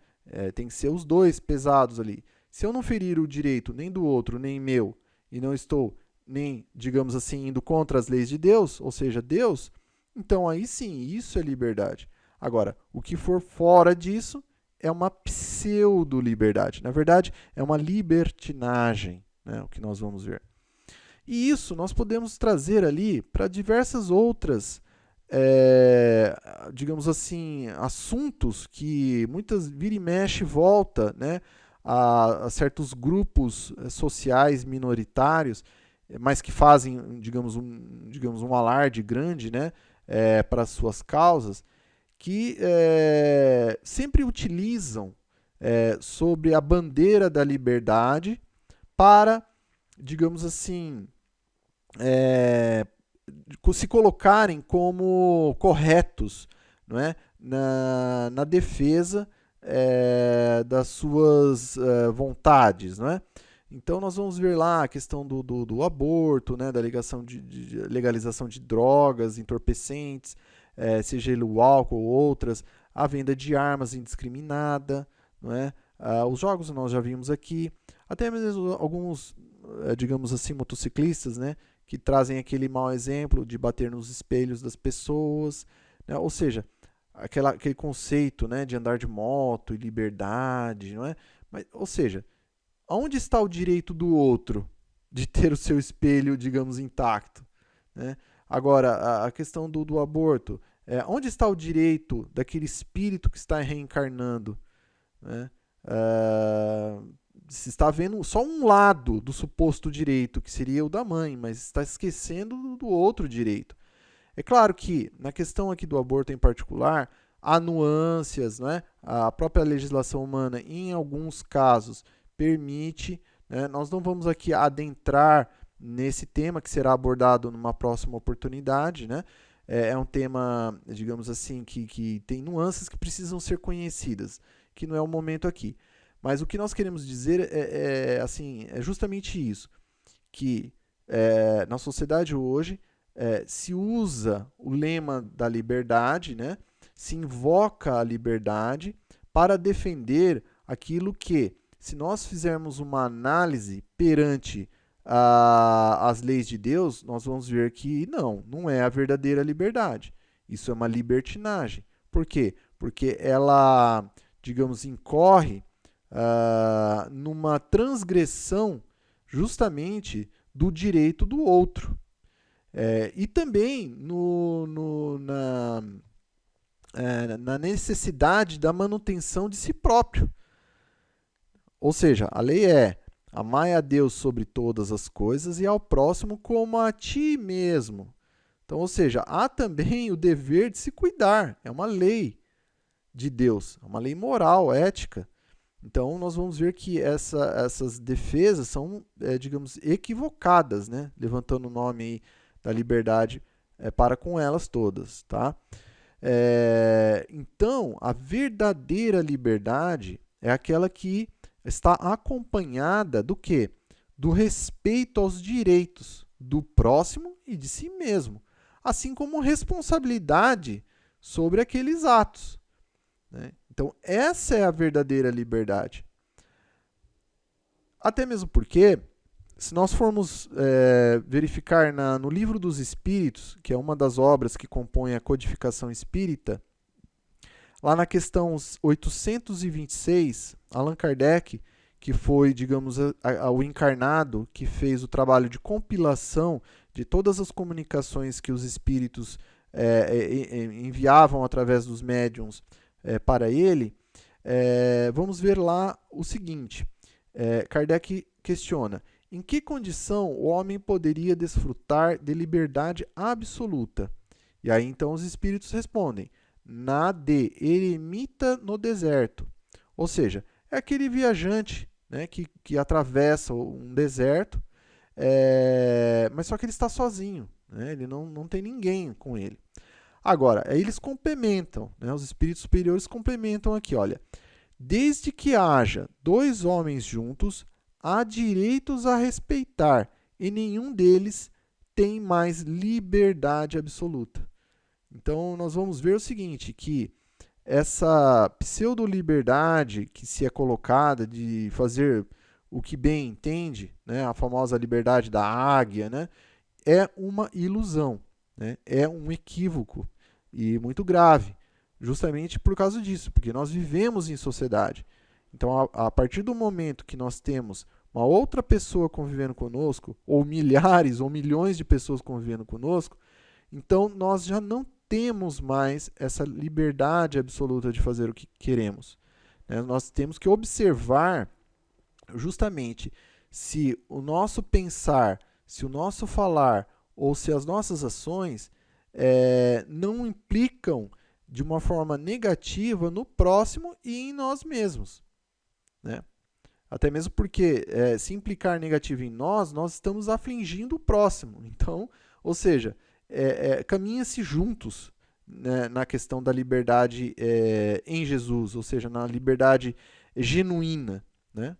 Tem que ser os dois pesados ali. Se eu não ferir o direito nem do outro, nem meu, e não estou nem, digamos assim, indo contra as leis de Deus, ou seja, Deus, então aí sim, isso é liberdade. Agora, o que for fora disso é uma pseudo-liberdade. Na verdade, é uma libertinagem, né, o que nós vamos ver. E isso nós podemos trazer ali para diversas outras, digamos assim, assuntos que muitas vira e mexe e volta, né, a certos grupos sociais minoritários, mas que fazem, digamos um alarde grande, né, para suas causas, que sempre utilizam sobre a bandeira da liberdade para, digamos assim, se colocarem como corretos, não é? Na defesa das suas vontades, não é? Então nós vamos ver lá a questão do aborto, né, da de legalização de drogas, entorpecentes, seja ele o álcool ou outras, a venda de armas indiscriminada, não é? Os jogos nós já vimos aqui, até mesmo alguns, digamos assim, motociclistas, né, que trazem aquele mau exemplo de bater nos espelhos das pessoas, né? Ou seja, aquele conceito, né, de andar de moto e liberdade, não é? Mas, ou seja, onde está o direito do outro de ter o seu espelho, digamos, intacto, né? Agora, a questão do aborto, onde está o direito daquele espírito que está reencarnando, né? Se está vendo só um lado do suposto direito, que seria o da mãe, mas está esquecendo do outro direito. É claro que, na questão aqui do aborto em particular, há nuances, né? A própria legislação humana, em alguns casos, permite, né? Nós não vamos aqui adentrar nesse tema, que será abordado numa próxima oportunidade, né? É um tema, digamos assim, que tem nuances que precisam ser conhecidas, que não é o momento aqui. Mas o que nós queremos dizer é justamente isso, que na sociedade hoje se usa o lema da liberdade, né? Se invoca a liberdade para defender aquilo que, se nós fizermos uma análise perante as leis de Deus, nós vamos ver que não é a verdadeira liberdade. Isso é uma libertinagem. Por quê? Porque ela, digamos, incorre numa transgressão justamente do direito do outro. E também na necessidade da manutenção de si próprio. Ou seja, a lei é: amai a Deus sobre todas as coisas e ao próximo como a ti mesmo. Então, ou seja, há também o dever de se cuidar. É uma lei de Deus, é uma lei moral, ética. Então, nós vamos ver que essas defesas são, digamos, equivocadas, né? Levantando o nome aí da liberdade para com elas todas, tá? Então, a verdadeira liberdade é aquela que está acompanhada do quê? Do respeito aos direitos do próximo e de si mesmo, assim como responsabilidade sobre aqueles atos, né? Então, essa é a verdadeira liberdade. Até mesmo porque, se nós formos verificar no Livro dos Espíritos, que é uma das obras que compõe a codificação espírita, lá na questão 826, Allan Kardec, que foi, digamos, o encarnado que fez o trabalho de compilação de todas as comunicações que os espíritos enviavam através dos médiuns para ele, vamos ver lá o seguinte. Kardec questiona: em que condição o homem poderia desfrutar de liberdade absoluta? E aí então os espíritos respondem: na de eremita no deserto. Ou seja, é aquele viajante, né, que atravessa um deserto, mas só que ele está sozinho, né, ele não tem ninguém com ele. Agora, aí eles complementam, né, os espíritos superiores complementam aqui, olha: desde que haja dois homens juntos, há direitos a respeitar, e nenhum deles tem mais liberdade absoluta. Então, nós vamos ver o seguinte, que essa pseudo-liberdade que se é colocada de fazer o que bem entende, né, a famosa liberdade da águia, né, é uma ilusão. né? É um equívoco e muito grave, justamente por causa disso, porque nós vivemos em sociedade. Então, a partir do momento que nós temos uma outra pessoa convivendo conosco, ou milhares ou milhões de pessoas convivendo conosco, então nós já não temos mais essa liberdade absoluta de fazer o que queremos, né? Nós temos que observar justamente se o nosso pensar, se o nosso falar ou se as nossas ações não implicam de uma forma negativa no próximo e em nós mesmos, né? Até mesmo porque se implicar negativo em nós, nós estamos afligindo o próximo. Então, ou seja, caminha-se juntos, né, na questão da liberdade em Jesus, ou seja, na liberdade genuína, né?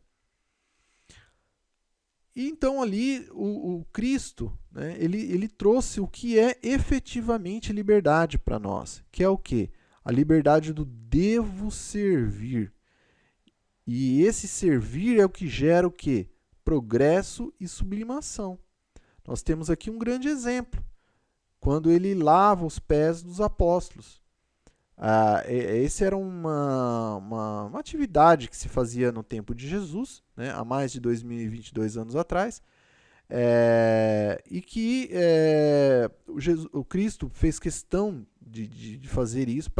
E então ali o Cristo, né, ele trouxe o que é efetivamente liberdade para nós, que é o quê? A liberdade do devo servir. E esse servir é o que gera o quê? Progresso e sublimação. Nós temos aqui um grande exemplo, quando ele lava os pés dos apóstolos. Essa era uma atividade que se fazia no tempo de Jesus, né, há mais de 2022 anos atrás, e que o Cristo fez questão de fazer isso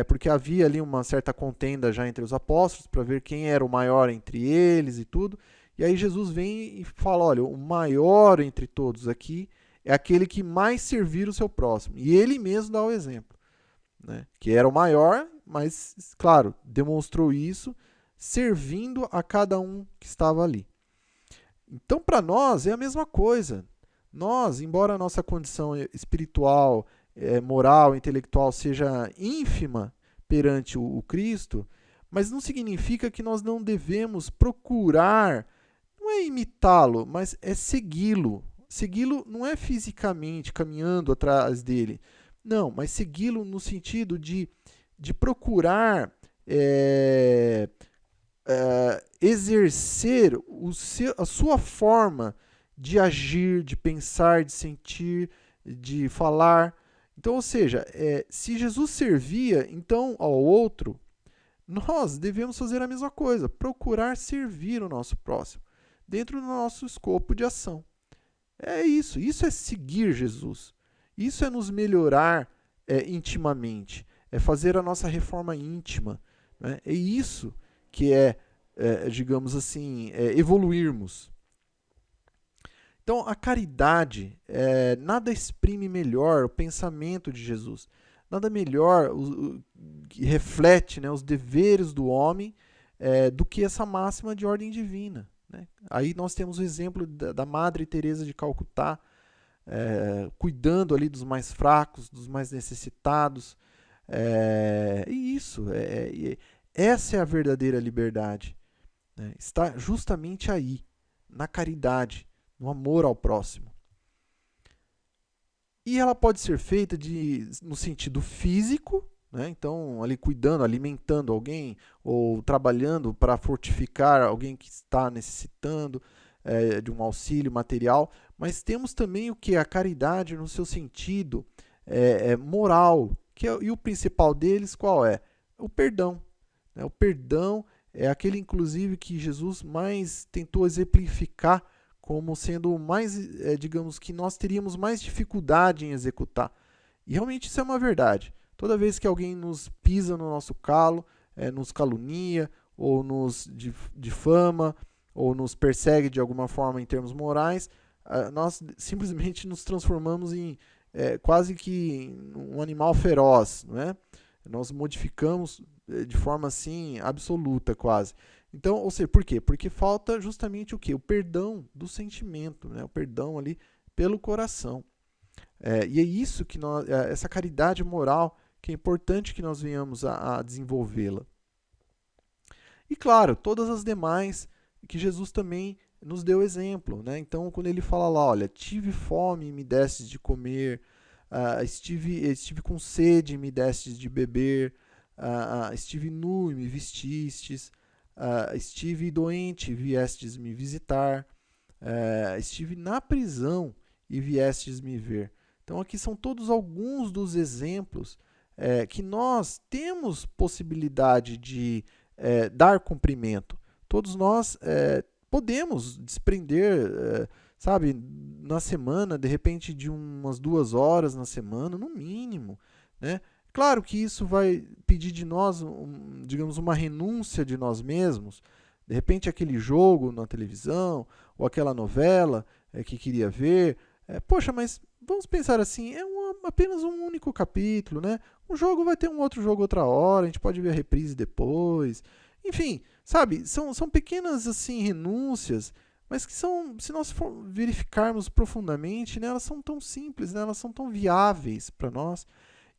porque havia ali uma certa contenda já entre os apóstolos para ver quem era o maior entre eles e tudo. E aí Jesus vem e fala, olha, o maior entre todos aqui é aquele que mais servir o seu próximo. E ele mesmo dá o exemplo, né? Que era o maior, mas, claro, demonstrou isso servindo a cada um que estava ali. Então, para nós, é a mesma coisa. Nós, embora a nossa condição espiritual, moral, intelectual seja ínfima perante o Cristo, mas não significa que nós não devemos procurar, não é imitá-lo, mas é segui-lo. Segui-lo não é fisicamente caminhando atrás dele, não, mas segui-lo no sentido de procurar exercer a sua forma de agir, de pensar, de sentir, de falar. Então, ou seja, se Jesus servia então ao outro, nós devemos fazer a mesma coisa, procurar servir o nosso próximo, dentro do nosso escopo de ação. É isso é seguir Jesus. Isso é nos melhorar intimamente, é fazer a nossa reforma íntima, né? É isso que digamos assim, evoluirmos. Então, a caridade nada exprime melhor o pensamento de Jesus, nada melhor que reflete, né, os deveres do homem do que essa máxima de ordem divina, né? Aí nós temos o exemplo da Madre Teresa de Calcutá, cuidando ali dos mais fracos, dos mais necessitados. E isso, essa é a verdadeira liberdade, né? Está justamente aí, na caridade, no amor ao próximo. E ela pode ser feita no sentido físico, né? Então, ali cuidando, alimentando alguém, ou trabalhando para fortificar alguém que está necessitando de um auxílio material. Mas temos também o que? A caridade no seu sentido moral. E o principal deles qual é? O perdão. Né? O perdão é aquele, inclusive, que Jesus mais tentou exemplificar como sendo mais, digamos, que nós teríamos mais dificuldade em executar. E realmente isso é uma verdade. Toda vez que alguém nos pisa no nosso calo, nos calunia, ou nos difama, ou nos persegue de alguma forma em termos morais, nós simplesmente nos transformamos em quase que um animal feroz, não é? Nós modificamos de forma assim absoluta quase. Então, ou seja, por quê? Porque falta justamente o quê? O perdão do sentimento, né? O perdão ali pelo coração. E é isso que essa caridade moral que é importante que nós venhamos a desenvolvê-la. E claro, todas as demais que Jesus também nos deu exemplo, né? Então, quando ele fala lá, olha, tive fome e me destes de comer, estive com sede e me destes de beber, estive nu e me vestistes, estive doente e viestes me visitar, estive na prisão e viestes me ver. Então aqui são todos alguns dos exemplos que nós temos possibilidade de dar cumprimento. Todos nós podemos desprender, sabe, na semana, de repente de umas 2 horas na semana, no mínimo, né? Claro que isso vai pedir de nós, digamos, uma renúncia de nós mesmos. De repente aquele jogo na televisão, ou aquela novela que queria ver. Poxa, mas vamos pensar assim, apenas um único capítulo, né? Um jogo vai ter um outro jogo outra hora, a gente pode ver a reprise depois. Enfim, sabe, são pequenas assim renúncias, mas que são, se nós verificarmos profundamente, né, elas são tão simples, né, elas são tão viáveis para nós.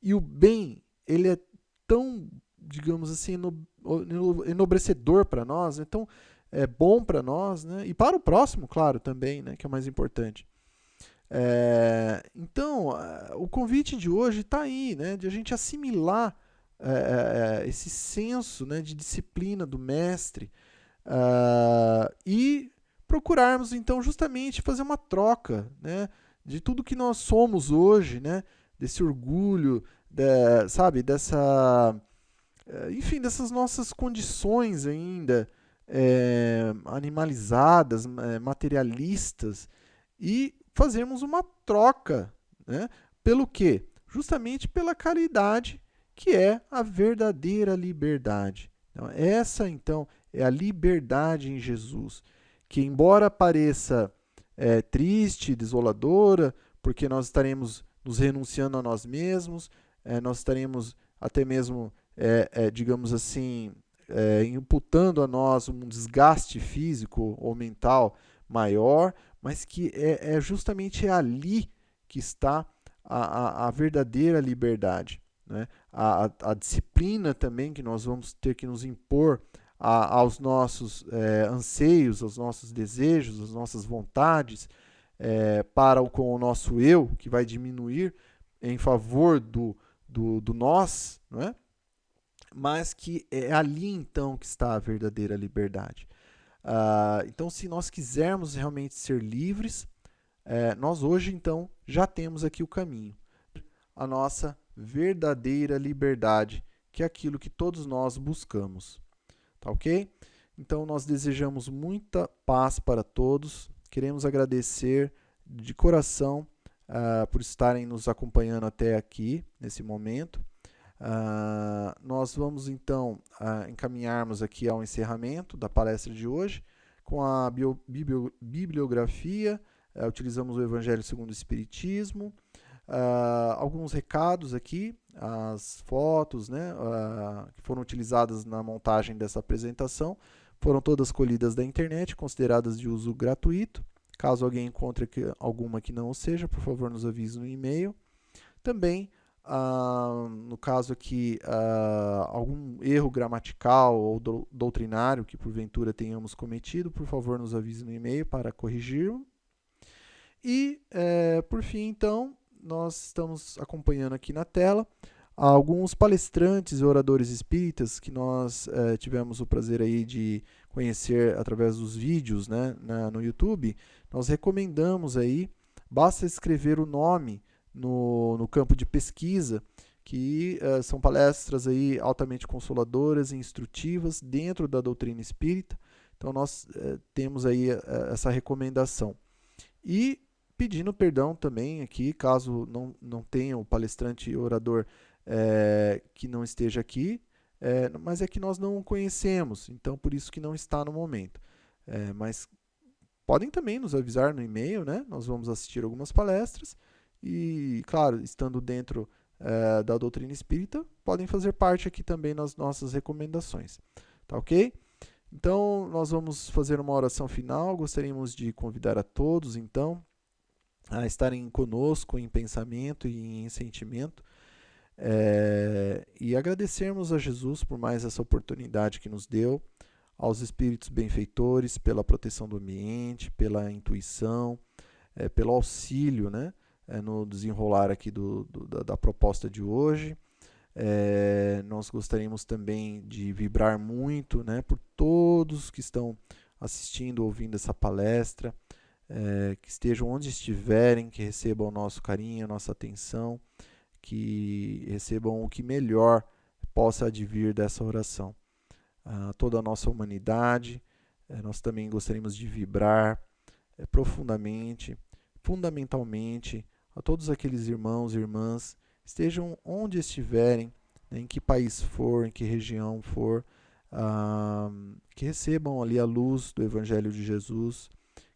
E o bem, ele é tão, digamos assim, enobrecedor para nós, né? Tão bom para nós, né? E para o próximo, claro, também, né? Que é o mais importante. Então, o convite de hoje está aí, né? De a gente assimilar esse senso, né, de disciplina do mestre e procurarmos, então, justamente fazer uma troca, né, de tudo que nós somos hoje, né? Desse orgulho, sabe, enfim, dessas nossas condições ainda animalizadas, materialistas, e fazermos uma troca, né? Pelo quê? Justamente pela caridade, que é a verdadeira liberdade. Então, essa, então, é a liberdade em Jesus, que embora pareça triste, desoladora, porque nós estaremos nos renunciando a nós mesmos, nós estaremos até mesmo, digamos assim, imputando a nós um desgaste físico ou mental maior, mas que justamente ali que está a verdadeira liberdade, né? A disciplina também que nós vamos ter que nos impor aos nossos anseios, aos nossos desejos, às nossas vontades, com o nosso eu, que vai diminuir em favor do nós, não é? Mas que é ali então que está a verdadeira liberdade. Então, se nós quisermos realmente ser livres, nós hoje então já temos aqui o caminho, a nossa verdadeira liberdade, que é aquilo que todos nós buscamos. Tá ok? Então, nós desejamos muita paz para todos. Queremos agradecer de coração por estarem nos acompanhando até aqui, nesse momento. Nós vamos, então, encaminharmos aqui ao encerramento da palestra de hoje, com a bibliografia, utilizamos o Evangelho segundo o Espiritismo, alguns recados aqui, as fotos, né, que foram utilizadas na montagem dessa apresentação, foram todas colhidas da internet, consideradas de uso gratuito. Caso alguém encontre alguma que não o seja, por favor, nos avise no e-mail. Também, no caso aqui, algum erro gramatical ou doutrinário que porventura tenhamos cometido, por favor, nos avise no e-mail para corrigir. E, por fim, então, nós estamos acompanhando aqui na tela alguns palestrantes e oradores espíritas que nós tivemos o prazer aí de conhecer através dos vídeos, né, no YouTube. Nós recomendamos aí, basta escrever o nome no campo de pesquisa, que são palestras aí altamente consoladoras e instrutivas dentro da doutrina espírita. Então nós temos aí essa recomendação. E pedindo perdão também aqui, caso não tenha o palestrante e orador que não esteja aqui, mas é que nós não o conhecemos, então por isso que não está no momento. Mas podem também nos avisar no e-mail, né? Nós vamos assistir algumas palestras e, claro, estando dentro da doutrina espírita, podem fazer parte aqui também nas nossas recomendações. Tá ok? Então, nós vamos fazer uma oração final. Gostaríamos de convidar a todos, então, a estarem conosco em pensamento e em sentimento, e agradecermos a Jesus por mais essa oportunidade que nos deu, aos espíritos benfeitores pela proteção do ambiente, pela intuição, pelo auxílio, né, no desenrolar aqui da proposta de hoje. Nós gostaríamos também de vibrar muito, né, por todos que estão assistindo, ouvindo essa palestra, que estejam onde estiverem, que recebam o nosso carinho, a nossa atenção, que recebam o que melhor possa advir dessa oração. Toda a nossa humanidade, nós também gostaríamos de vibrar profundamente, fundamentalmente, a todos aqueles irmãos e irmãs, estejam onde estiverem, né, em que país for, em que região for, que recebam ali a luz do Evangelho de Jesus,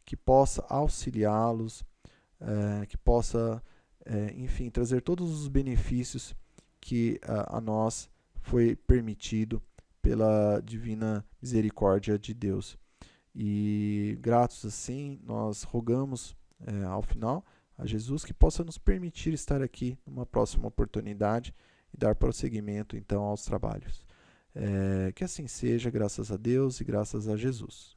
que possa auxiliá-los, que possa, enfim, trazer todos os benefícios que a nós foi permitido pela divina misericórdia de Deus. E gratos assim, nós rogamos ao final a Jesus que possa nos permitir estar aqui numa próxima oportunidade e dar prosseguimento então aos trabalhos. Que assim seja, graças a Deus e graças a Jesus.